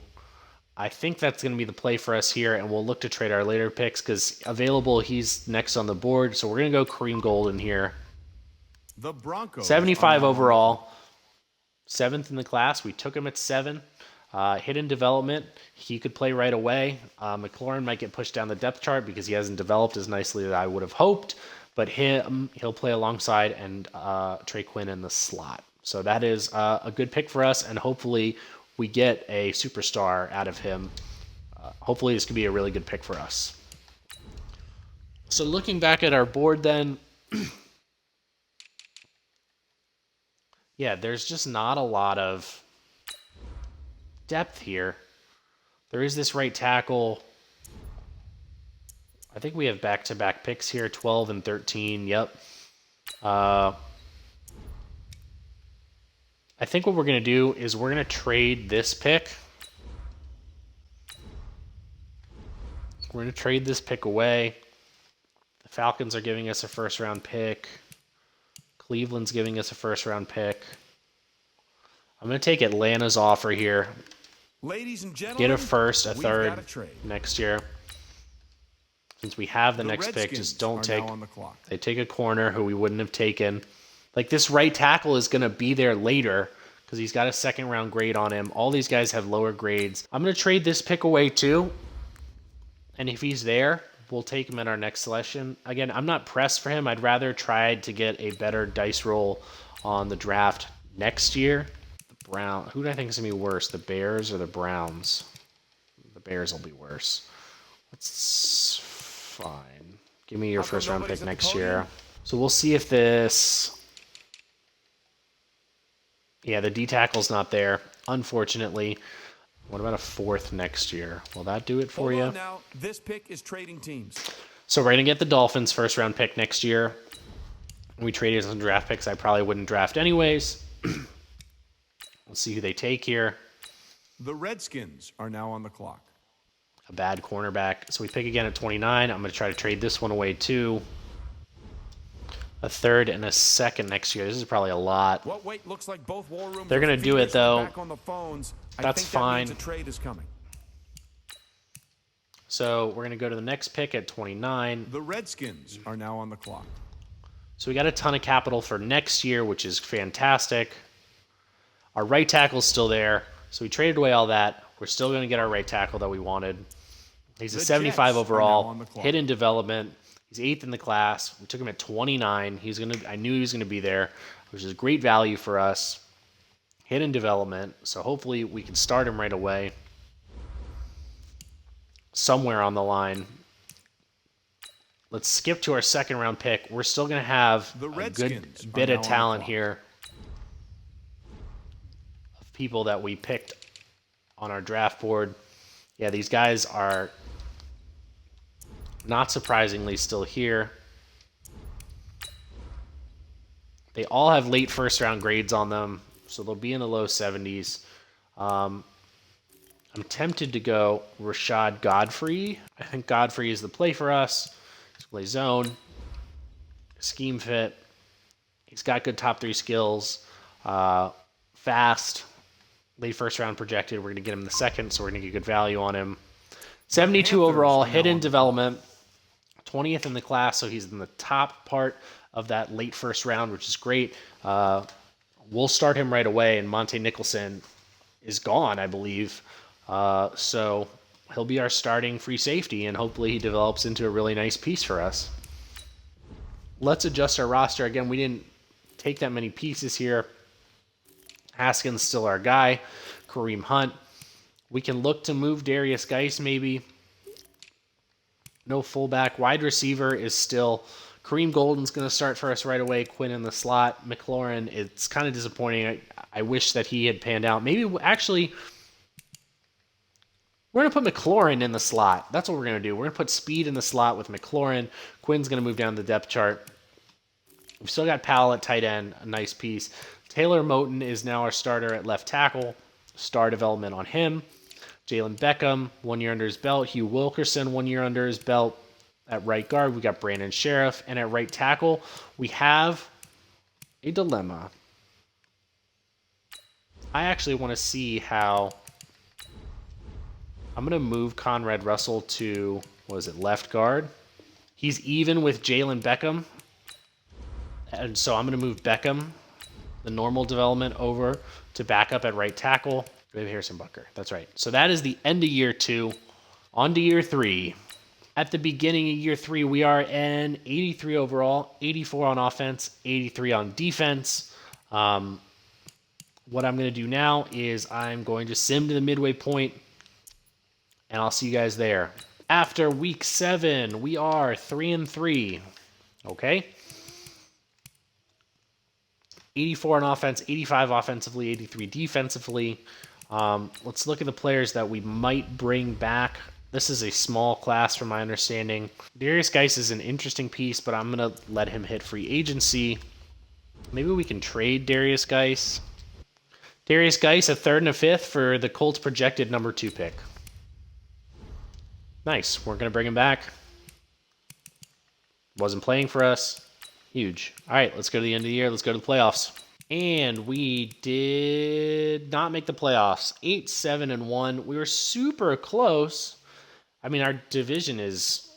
I think that's going to be the play for us here, and we'll look to trade our later picks because available, he's next on the board. So we're going to go Kareem Golden here. The Broncos 75 overall, 7th in the class. We took him at 7. Hidden development, he could play right away. Maclaurin might get pushed down the depth chart because he hasn't developed as nicely as I would have hoped, but he'll play alongside and Trey Quinn in the slot. So that is a good pick for us, and hopefully we get a superstar out of him. Hopefully this could be a really good pick for us. So looking back at our board then, yeah, there's just not a lot of depth here. There is this right tackle. I think we have back-to-back picks here, 12 and 13. Yep. I think what we're going to do is we're going to trade this pick. We're going to trade this pick away. The Falcons are giving us a first-round pick. Cleveland's giving us a first-round pick. I'm going to take Atlanta's offer here. Ladies and gentlemen, get a first, a third trade next year. Since we have the next Redskins pick, just don't take. on the clock. They take a corner who we wouldn't have taken. Like this right tackle is going to be there later because he's got a second-round grade on him. All these guys have lower grades. I'm going to trade this pick away too. And if he's there, we'll take him at our next selection. Again, I'm not pressed for him. I'd rather try to get a better dice roll on the draft next year. Who do I think is going to be worse, the Bears or the Browns? The Bears will be worse. That's fine. Give me your first-round pick next year. So we'll see if this... Yeah, the D tackle's not there, unfortunately. What about a fourth next year? Will that do it for you? Now, this pick is trading teams. So we're going to get the Dolphins' first-round pick next year. We traded some draft picks I probably wouldn't draft anyways. Let's see who they take here. The Redskins are now on the clock. A bad cornerback. So we pick again at 29. I'm going to try to trade this one away too. A third and a second next year. This is probably a lot. What wait looks like both war rooms. They're going to do it though. Back on the phones. That's fine. A trade is coming. So we're going to go to the next pick at 29. The Redskins are now on the clock. So we got a ton of capital for next year, which is fantastic. Our right tackle's still there. So we traded away all that. We're still going to get our right tackle that we wanted. He's a 75 overall, hidden development. He's 8th in the class. We took him at 29. I knew he was going to be there, which is great value for us. Hidden development. So hopefully we can start him right away. Somewhere on the line. Let's skip to our second round pick. We're still going to have a good bit of talent here of people that we picked on our draft board. Yeah, these guys are not surprisingly still here. They all have late first round grades on them, so they'll be in the low 70s. I'm tempted to go Rashad Godfrey. I think Godfrey is the play for us. He's play zone, scheme fit. He's got good top 3 skills, fast, late first round projected. We're going to get him in the second, so we're going to get good value on him. 72 overall, hidden development, 20th in the class, so he's in the top part of that late first round, which is great. We'll start him right away, and Monte Nicholson is gone, I believe. So he'll be our starting free safety, and hopefully he develops into a really nice piece for us. Let's adjust our roster. Again, we didn't take that many pieces here. Haskins still our guy. Kareem Hunt. We can look to move Darius Geis maybe. No fullback. Wide receiver is still... Kareem Golden's going to start for us right away. Quinn in the slot. Maclaurin, it's kind of disappointing. I wish that he had panned out. Maybe, actually... We're going to put Maclaurin in the slot. That's what we're going to do. We're going to put speed in the slot with Maclaurin. Quinn's going to move down the depth chart. We've still got Powell at tight end, a nice piece. Taylor Moton is now our starter at left tackle. Star development on him. Jalen Beckham, 1 year under his belt. Hugh Wilkerson, 1 year under his belt. At right guard, we got Brandon Sheriff. And at right tackle, we have a dilemma. I actually want to see how... I'm going to move Conrad Russell to, left guard. He's even with Jalen Beckham. And so I'm going to move Beckham, the normal development, over to backup at right tackle. We have Harrison Butker. That's right. So that is the end of year 2. On to year 3. At the beginning of year 3, we are an 83 overall, 84 on offense, 83 on defense. What I'm going to do now is I'm going to sim to the midway point, and I'll see you guys there. After week 7, we are 3-3. Okay? 84 on offense, 85 offensively, 83 defensively. Let's look at the players that we might bring back. This is a small class from my understanding. Darius Geis is an interesting piece, but I'm going to let him hit free agency. Maybe we can trade Darius Geis. Darius Geis, a 3rd and a 5th for the Colts' projected number 2 pick. Nice. We're going to bring him back. Wasn't playing for us. Huge. All right, let's go to the end of the year. Let's go to the playoffs. And we did not make the playoffs. 8-7-1. We were super close. I mean, our division is...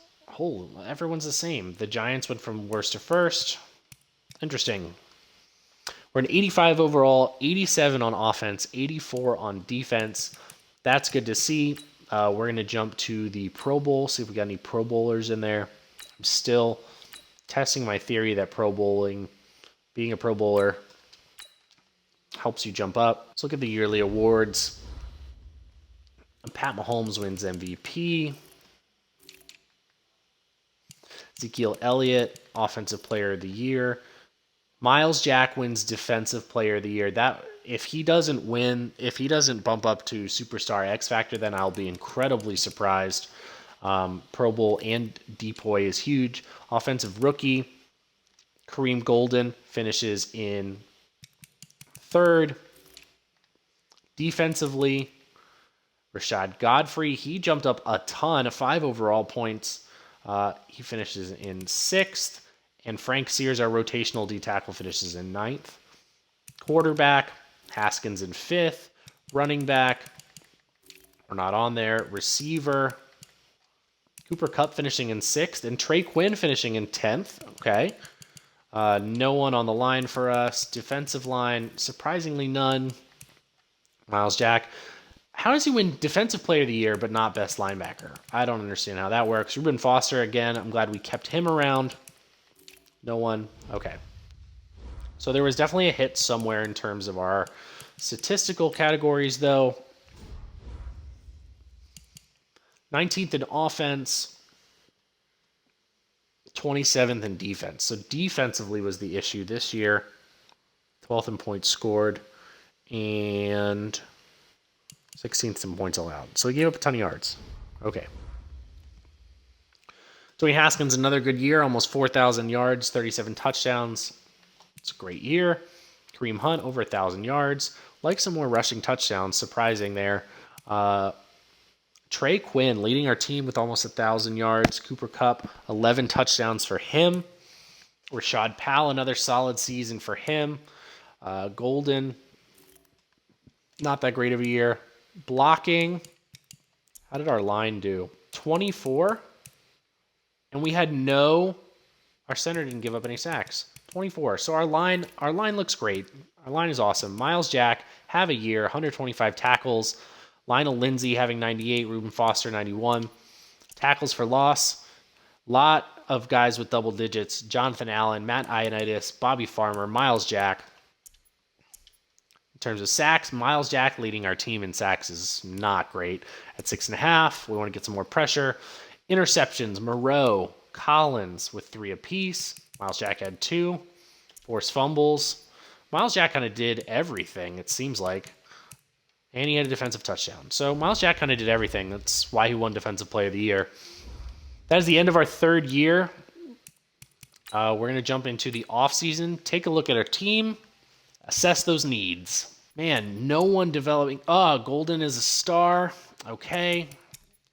everyone's the same. The Giants went from worst to first. Interesting. We're an 85 overall, 87 on offense, 84 on defense. That's good to see. We're going to jump to the Pro Bowl, see if we got any Pro Bowlers in there. I'm still testing my theory that Pro Bowling, being a Pro Bowler, helps you jump up. Let's look at the yearly awards. Pat Mahomes wins MVP. Ezekiel Elliott, Offensive Player of the Year. Miles Jack wins Defensive Player of the Year. That if he doesn't bump up to Superstar X Factor, then I'll be incredibly surprised. Pro Bowl and Depoy is huge. Offensive Rookie, Kareem Golden finishes in third. Defensively, Rashad Godfrey, he jumped up a ton, 5 overall points. He finishes in sixth. And Frank Sears, our rotational D-tackle, finishes in ninth. Quarterback, Haskins in fifth. Running back, we're not on there. Receiver, Cooper Kupp finishing in sixth. And Trey Quinn finishing in 10th. Okay. No one on the line for us. Defensive line, surprisingly none. Miles Jack. How does he win Defensive Player of the Year but not Best Linebacker? I don't understand how that works. Reuben Foster, again, I'm glad we kept him around. No one. Okay. So there was definitely a hit somewhere in terms of our statistical categories, though. 19th in offense. 27th in defense. So defensively was the issue this year. 12th in points scored. And 16th in points allowed. So he gave up a ton of yards. Okay. Dwayne Haskins, another good year. Almost 4,000 yards, 37 touchdowns. It's a great year. Kareem Hunt, over 1,000 yards. Like some more rushing touchdowns. Surprising there. Trey Quinn leading our team with almost 1,000 yards. Cooper Kupp, 11 touchdowns for him. Rashad Powell, another solid season for him. Golden, not that great of a year. Blocking, how did our line do? 24. And we had our center didn't give up any sacks. 24. So our line looks great. Our line is awesome. Miles Jack, have a year, 125 tackles. Lionel Lindsay having 98, Reuben Foster 91. Tackles for loss, lot of guys with double digits. Jonathan Allen, Matt Ioannidis, Bobbie Farmer, Miles Jack. In terms of sacks, Miles Jack leading our team in sacks is not great. At 6.5, we want to get some more pressure. Interceptions, Moreau, Collins with 3 apiece. Miles Jack had 2. Forced fumbles. Miles Jack kind of did everything, it seems like. And he had a defensive touchdown. So Miles Jack kind of did everything. That's why he won Defensive Player of the Year. That is the end of our third year. We're going to jump into the offseason, take a look at our team, assess those needs. Man, no one developing. Golden is a star. Okay.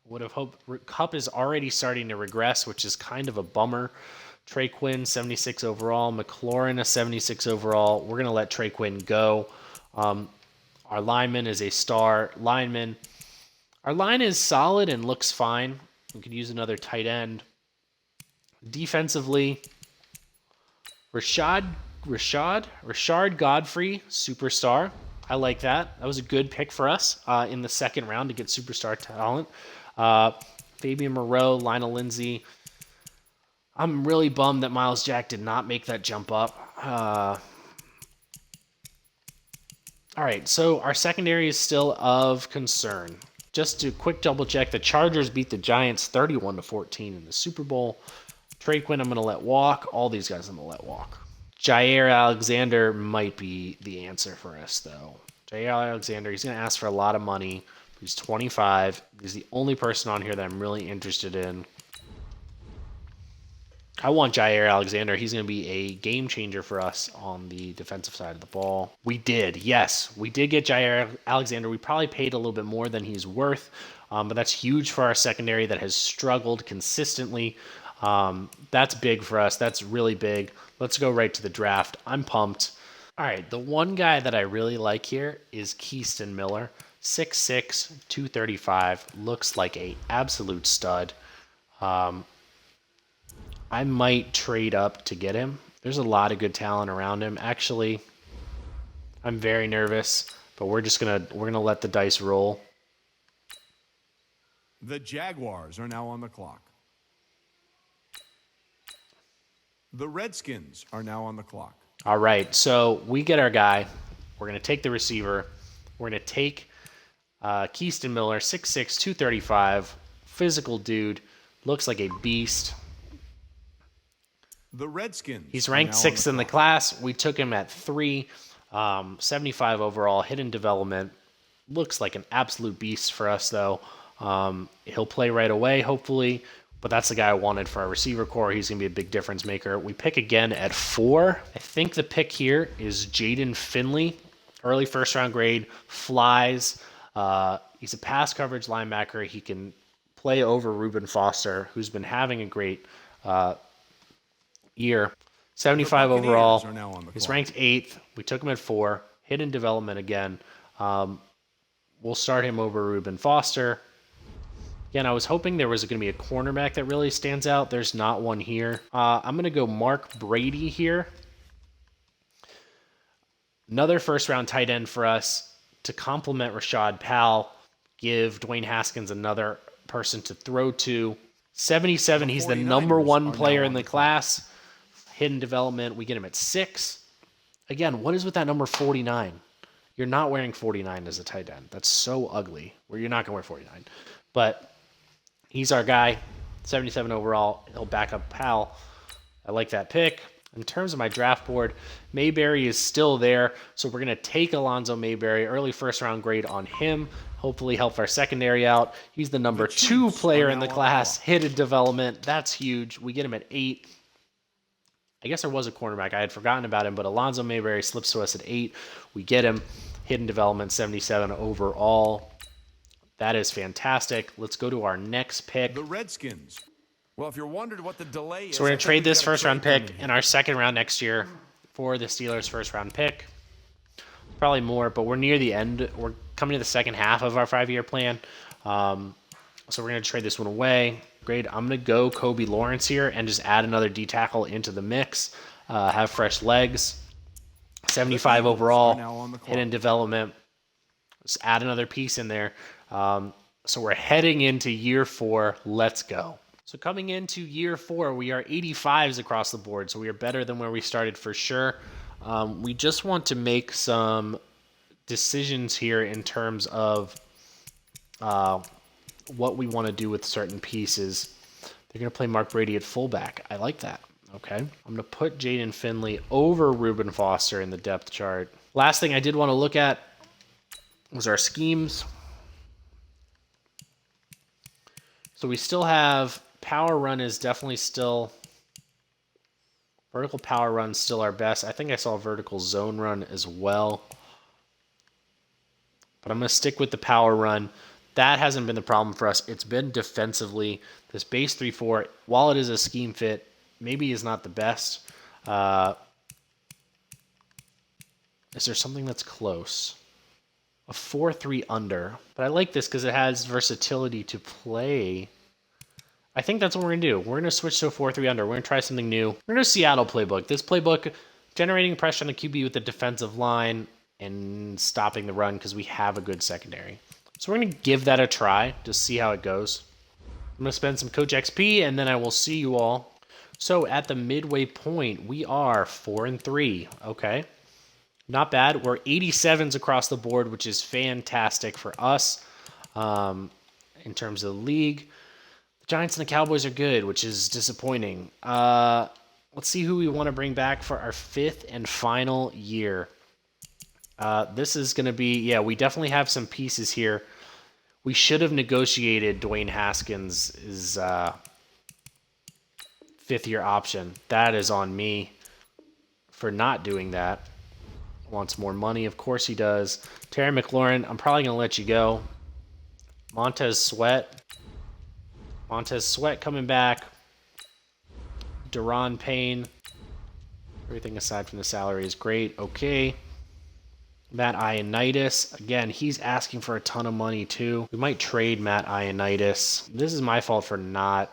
Would have hoped. Kupp is already starting to regress, which is kind of a bummer. Trey Quinn, 76 overall. Maclaurin, a 76 overall. We're going to let Trey Quinn go. Our lineman is a star lineman. Our line is solid and looks fine. We could use another tight end. Defensively, Rashard Godfrey, superstar. I like that. That was a good pick for us in the second round to get superstar talent. Fabian Moreau, Lionel Lindsay. I'm really bummed that Miles Jack did not make that jump up. All right, so our secondary is still of concern. Just to quick double check, the Chargers beat the Giants 31-14 in the Super Bowl. Trey Quinn, I'm going to let walk. All these guys I'm going to let walk. Jair Alexander might be the answer for us, though. Jair Alexander, he's going to ask for a lot of money. He's 25. He's the only person on here that I'm really interested in. I want Jair Alexander. He's going to be a game changer for us on the defensive side of the ball. We did. Yes, we did get Jair Alexander. We probably paid a little bit more than he's worth, but that's huge for our secondary that has struggled consistently. That's big for us. That's really big. Let's go right to the draft. I'm pumped. All right, the one guy that I really like here is Keaston Miller. 6'6", 235. Looks like a absolute stud. I might trade up to get him. There's a lot of good talent around him. Actually, I'm very nervous, but we're gonna let the dice roll. The Jaguars are now on the clock. The Redskins are now on the clock. All right, so we get our guy. We're gonna take the receiver. We're gonna take Keaston Miller, 6'6", 235, physical dude, looks like a beast. The Redskins. He's ranked 6th in the class. We took him at 3, 75 overall, hidden development. Looks like an absolute beast for us, though. He'll play right away, hopefully. but that's the guy I wanted for our receiver core. He's going to be a big difference maker. We pick again at 4. I think the pick here is Jaden Finley. Early first-round grade, flies. He's a pass coverage linebacker. He can play over Reuben Foster, who's been having a great year. 75 overall. He's ranked 8th. We took him at 4. Hidden development again. We'll start him over Reuben Foster. Again, I was hoping there was going to be a cornerback that really stands out. There's not one here. I'm going to go Mark Brady here. Another first-round tight end for us to complement Rashad Powell. Give Dwayne Haskins another person to throw to. 77, he's the number 1 player in the class. Hidden development, we get him at 6. Again, what is with that number 49? You're not wearing 49 as a tight end. That's so ugly. Where you're not going to wear 49. But he's our guy. 77 overall. He'll back up Powell. I like that pick. In terms of my draft board, Mayberry is still there. So we're going to take Alonzo Mayberry. Early first-round grade on him. Hopefully help our secondary out. He's the number 2 player in the class. Hidden development. That's huge. We get him at 8. I guess there was a cornerback. I had forgotten about him, but Alonzo Mayberry slips to us at 8. We get him. Hidden development, 77 overall. That is fantastic. Let's go to our next pick. The Redskins. Well, if you're wondering what the delay is, so we're going to trade this first-round pick in our second round next year for the Steelers' first-round pick. Probably more, but we're near the end. We're coming to the second half of our 5-year plan. So we're going to trade this one away. Great. I'm going to go Kobe Lawrence here and just add another D-tackle into the mix. Have fresh legs. 75 overall. Hidden development. Just add another piece in there. So we're heading into year 4. Let's go. So coming into year 4, we are 85s across the board. So we are better than where we started for sure. We just want to make some decisions here in terms of what we want to do with certain pieces. They're going to play Mark Brady at fullback. I like that. Okay. I'm going to put Jaden Finley over Reuben Foster in the depth chart. Last thing I did want to look at was our schemes. So we still have power run is definitely still, vertical power run still our best. I think I saw vertical zone run as well. But I'm going to stick with the power run. That hasn't been the problem for us. It's been defensively. This base 3-4, while it is a scheme fit, maybe is not the best. Is there something that's close? A 4-3 under. But I like this because it has versatility to play. I think that's what we're going to do. We're going to switch to a 4-3 under. We're going to try something new. We're going to Seattle playbook. This playbook, generating pressure on the QB with the defensive line and stopping the run because we have a good secondary. So we're going to give that a try to see how it goes. I'm going to spend some Coach XP, and then I will see you all. So at the midway point, we are 4-3. Okay. Not bad. We're 87s across the board, which is fantastic for us in terms of the league. The Giants and the Cowboys are good, which is disappointing. Let's see who we want to bring back for our 5th and final year. This is going to be, we definitely have some pieces here. We should have negotiated Dwayne Haskins' 5th-year option. That is on me for not doing that. Wants more money. Of course he does. Terry McLaurin, I'm probably going to let you go. Montez Sweat coming back. Deron Payne. Everything aside from the salary is great. Okay. Matt Ioannidis. Again, he's asking for a ton of money too. We might trade Matt Ioannidis. This is my fault for not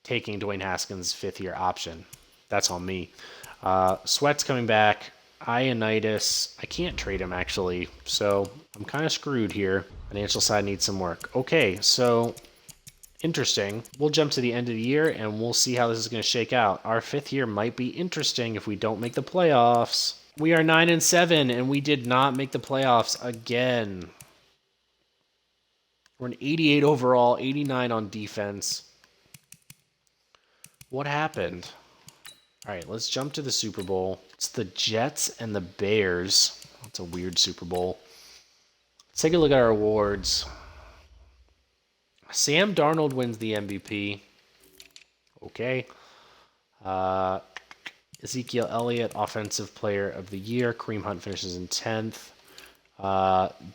taking Dwayne Haskins' 5th-year option. That's on me. Sweat's coming back. Ioannidis, I can't trade him actually, so I'm kind of screwed here. Financial side needs some work. Okay, so interesting. We'll jump to the end of the year and we'll see how this is going to shake out. Our 5th year might be interesting if we don't make the playoffs. We are 9-7 and we did not make the playoffs again. We're an 88 overall, 89 on defense. What happened? All right, let's jump to the Super Bowl. It's the Jets and the Bears. That's a weird Super Bowl. Let's take a look at our awards. Sam Darnold wins the MVP. Okay. Ezekiel Elliott, Offensive Player of the Year. Kareem Hunt finishes in 10th.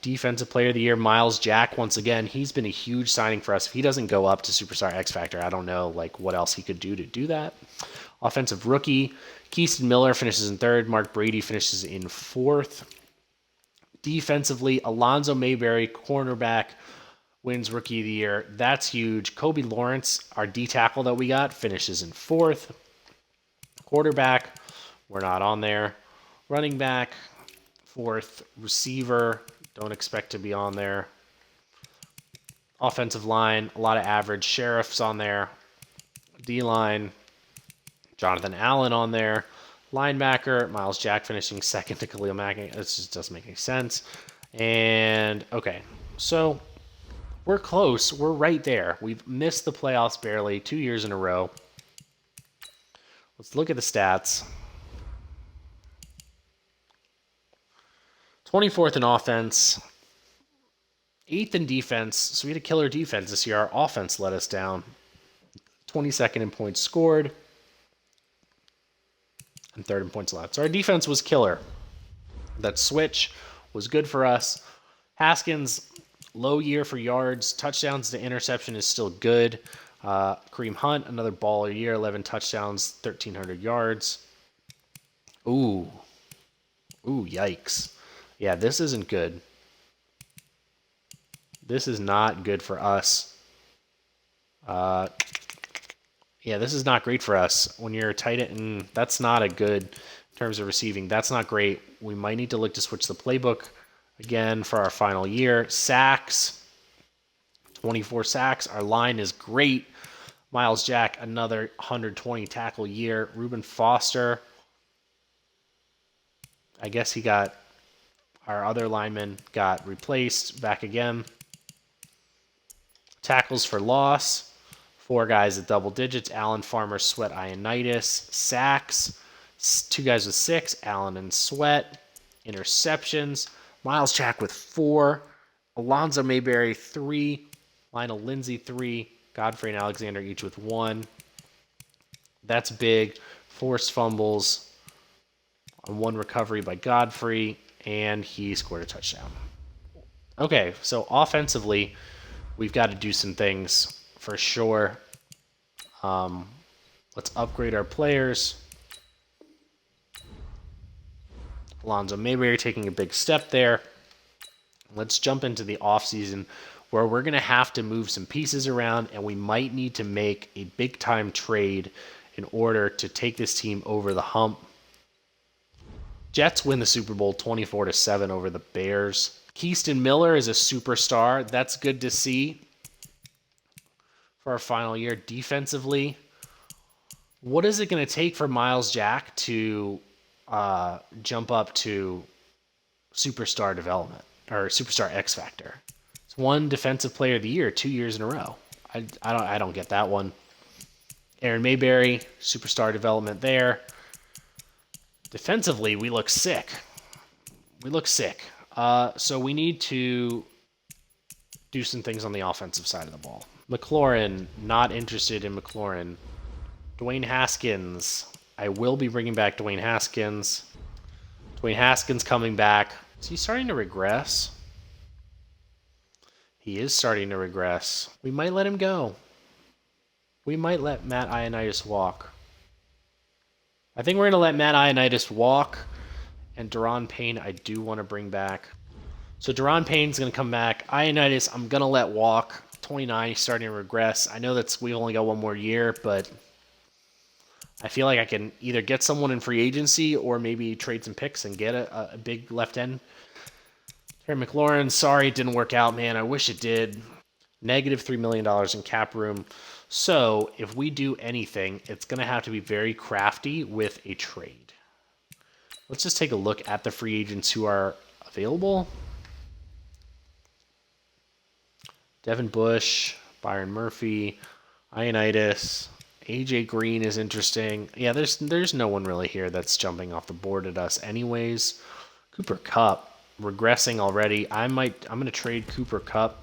Defensive Player of the Year, Miles Jack. Once again, he's been a huge signing for us. If he doesn't go up to Superstar X Factor, I don't know what else he could do to do that. Offensive Rookie, Keaston Miller finishes in 3rd. Mark Brady finishes in 4th. Defensively, Alonzo Mayberry, cornerback, wins Rookie of the Year. That's huge. Kobe Lawrence, our D tackle that we got, finishes in 4th. Quarterback, we're not on there. Running back, 4th. Receiver, don't expect to be on there. Offensive line, a lot of average. Sheriff's on there. D-line, Jonathan Allen on there. Linebacker, Miles Jack finishing 2nd to Khalil Mack. This just doesn't make any sense. And, okay, so we're close. We're right there. We've missed the playoffs barely 2 years in a row. Let's look at the stats. 24th in offense. 8th in defense. So we had a killer defense this year. Our offense let us down. 22nd in points scored. And 3rd in points allowed. So our defense was killer. That switch was good for us. Haskins, low year for yards. Touchdowns to interception is still good. Kareem Hunt, another baller year. 11 touchdowns, 1,300 yards. Ooh, yikes. Yeah, this isn't good. This is not good for us. Yeah, this is not great for us. When you're tight end, that's not a good in terms of receiving. That's not great. We might need to look to switch the playbook again for our final year. Sacks, 24 sacks. Our line is great. Miles Jack, another 120 tackle year. Reuben Foster, I guess our other lineman got replaced back again. Tackles for loss, 4 guys at double digits. Allen, Farmer, Sweat, Ioannidis. Sacks, 2 guys with 6. Allen and Sweat. Interceptions, Miles Jack with 4. Alonzo Mayberry, 3. Lionel Lindsay, 3. Godfrey and Alexander each with 1. That's big. Forced fumbles on 1 recovery by Godfrey, and he scored a touchdown. Okay, so offensively, we've got to do some things for sure. Let's upgrade our players. Alonzo Mayberry taking a big step there. Let's jump into the offseason where we're going to have to move some pieces around, and we might need to make a big-time trade in order to take this team over the hump. Jets win the Super Bowl 24-7 over the Bears. Keaston Miller is a superstar. That's good to see for our final year. Defensively, what is it going to take for Miles Jack to jump up to superstar development or superstar X Factor? It's 1 defensive player of the year 2 years in a row. I don't get that one. Aaron Mayberry, superstar development there. Defensively, we look sick. So we need to do some things on the offensive side of the ball. Maclaurin, not interested in Maclaurin. Dwayne Haskins, I will be bringing back Dwayne Haskins. Dwayne Haskins coming back. Is he starting to regress? He is starting to regress. We might let him go. We might let Matt Ioannidis walk. I think we're going to let Matt Ioannidis walk. And Daron Payne, I do want to bring back. So Daron Payne's going to come back. Ioannidis, I'm going to let walk. 29, he's starting to regress. I know we only got 1 more year, but I feel like I can either get someone in free agency or maybe trade some picks and get a big left end. Terry McLaurin, sorry it didn't work out, man. I wish it did. Negative $3 million in cap room. So if we do anything, it's going to have to be very crafty with a trade. Let's just take a look at the free agents who are available. Devin Bush, Byron Murphy, Ioannidis, AJ Green is interesting. Yeah, there's no one really here that's jumping off the board at us anyways. Cooper Kupp regressing already. I'm going to trade Cooper Kupp.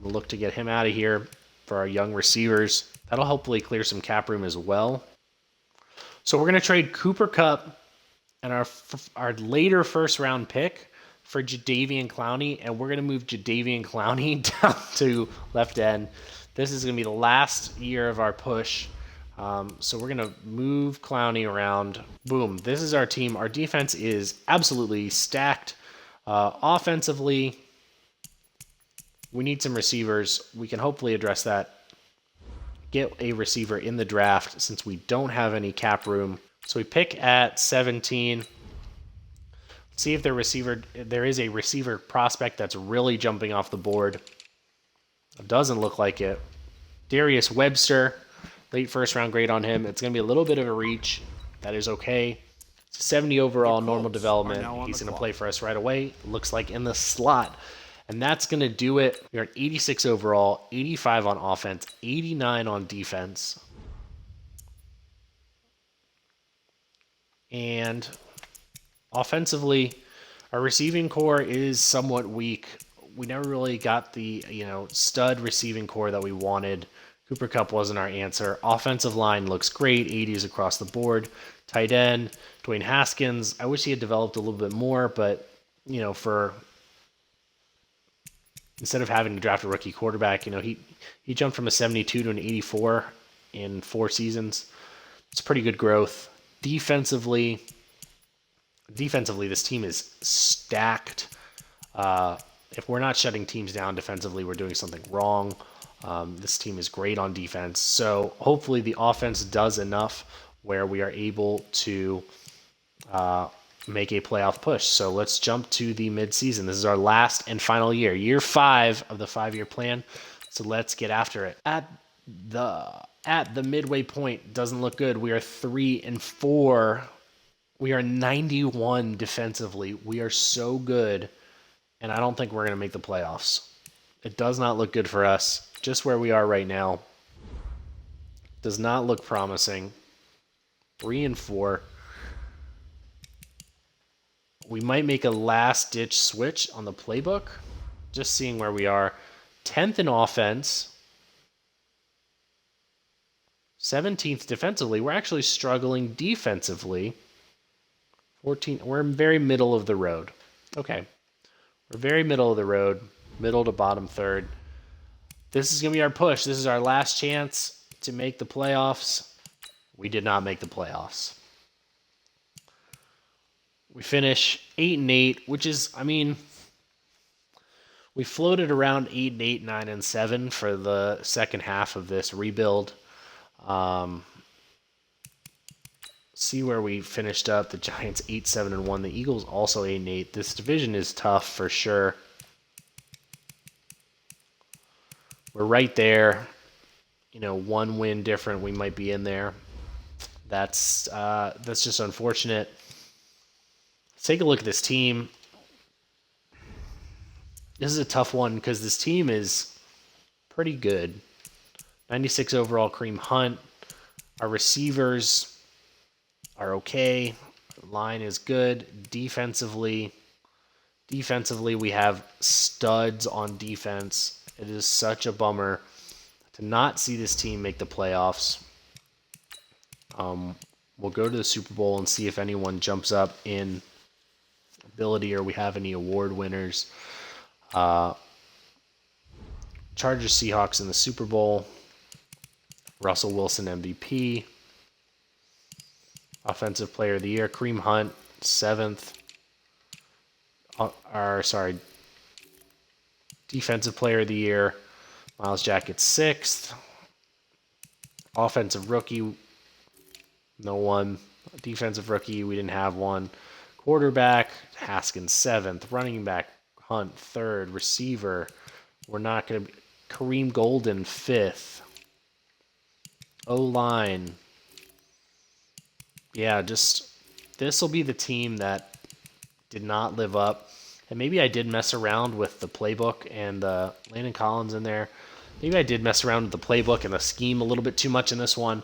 We'll look to get him out of here for our young receivers. That'll hopefully clear some cap room as well. So we're going to trade Cooper Kupp and our later first-round pick for Jadeveon Clowney, and we're going to move Jadeveon Clowney down to left end. This is going to be the last year of our push. So we're going to move Clowney around. Boom. This is our team. Our defense is absolutely stacked. Offensively, we need some receivers. We can hopefully address that. Get a receiver in the draft since we don't have any cap room. So we pick at 17. See if there is a receiver prospect that's really jumping off the board. It doesn't look like it. Darius Webster, late first round grade on him. It's going to be a little bit of a reach. That is okay. It's 70 overall, normal development. He's going to play for us right away. Looks like in the slot. And that's going to do it. We're at 86 overall, 85 on offense, 89 on defense. And offensively, our receiving core is somewhat weak. We never really got the, stud receiving core that we wanted. Cooper Kupp wasn't our answer. Offensive line looks great, 80s across the board. Tight end, Dwayne Haskins. I wish he had developed a little bit more, but, instead of having to draft a rookie quarterback, he jumped from a 72 to an 84 in 4 seasons. It's pretty good growth. Defensively, this team is stacked. If we're not shutting teams down defensively, we're doing something wrong. This team is great on defense. So hopefully the offense does enough where we are able to make a playoff push. So let's jump to the midseason. This is our last and final year, year 5 of the 5-year plan. So let's get after it. At the midway point, doesn't look good. We are 3-4. We are 91 defensively. We are so good, and I don't think we're going to make the playoffs. It does not look good for us. Just where we are right now does not look promising. 3-4. We might make a last-ditch switch on the playbook. Just seeing where we are. 10th in offense. 17th defensively. We're actually struggling defensively. 14th. We're very middle of the road. Okay. We're very middle of the road. Middle to bottom third. This is going to be our push. This is our last chance to make the playoffs. We did not make the playoffs. We finish 8-8, which is, we floated around 8-8, 9-7 for the second half of this rebuild. See where we finished up. The Giants 8-7-1. The Eagles also 8-8. This division is tough for sure. We're right there. 1 win different. We might be in there. That's just unfortunate. Let's take a look at this team. This is a tough one because this team is pretty good. 96 overall, Kareem Hunt. Our receivers are okay. Line is good. Defensively, we have studs on defense. It is such a bummer to not see this team make the playoffs. We'll go to the Super Bowl and see if anyone jumps up in ability or we have any award winners. Chargers Seahawks in the Super Bowl. Russell Wilson MVP. Offensive Player of the Year, Kareem Hunt, 7th. Defensive Player of the Year, Myles Jack at 6th. Offensive Rookie, no one. Defensive Rookie, we didn't have one. Quarterback, Haskins, 7th. Running back, Hunt, 3rd. Receiver, we're not going to be. Kareem Golden, 5th. O-line. Yeah, this will be the team that did not live up. And maybe I did mess around with the playbook and Landon Collins in there. Maybe I did mess around with the playbook and the scheme a little bit too much in this one.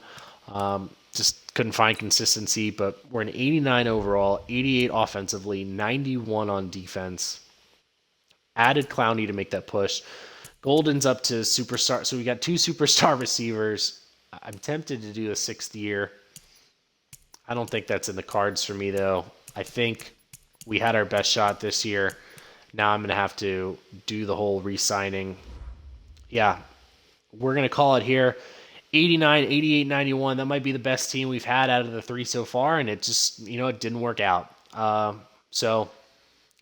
Just couldn't find consistency, but we're an 89 overall, 88 offensively, 91 on defense. Added Clowney to make that push. Golden's up to superstar. So we got 2 superstar receivers. I'm tempted to do a 6th year. I don't think that's in the cards for me, though. I think we had our best shot this year. Now I'm going to have to do the whole re-signing. Yeah, we're going to call it here. 89, 88, 91. That might be the best team we've had out of the 3 so far, and it just, it didn't work out. So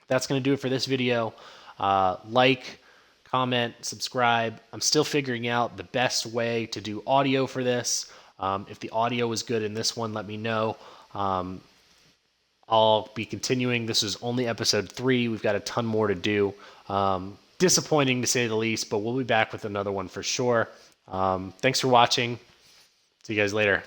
that's going to do it for this video. Like, comment, subscribe. I'm still figuring out the best way to do audio for this. If the audio is good in this one, let me know. I'll be continuing. This is only episode 3. We've got a ton more to do. Disappointing to say the least, but we'll be back with another one for sure. Thanks for watching. See you guys later.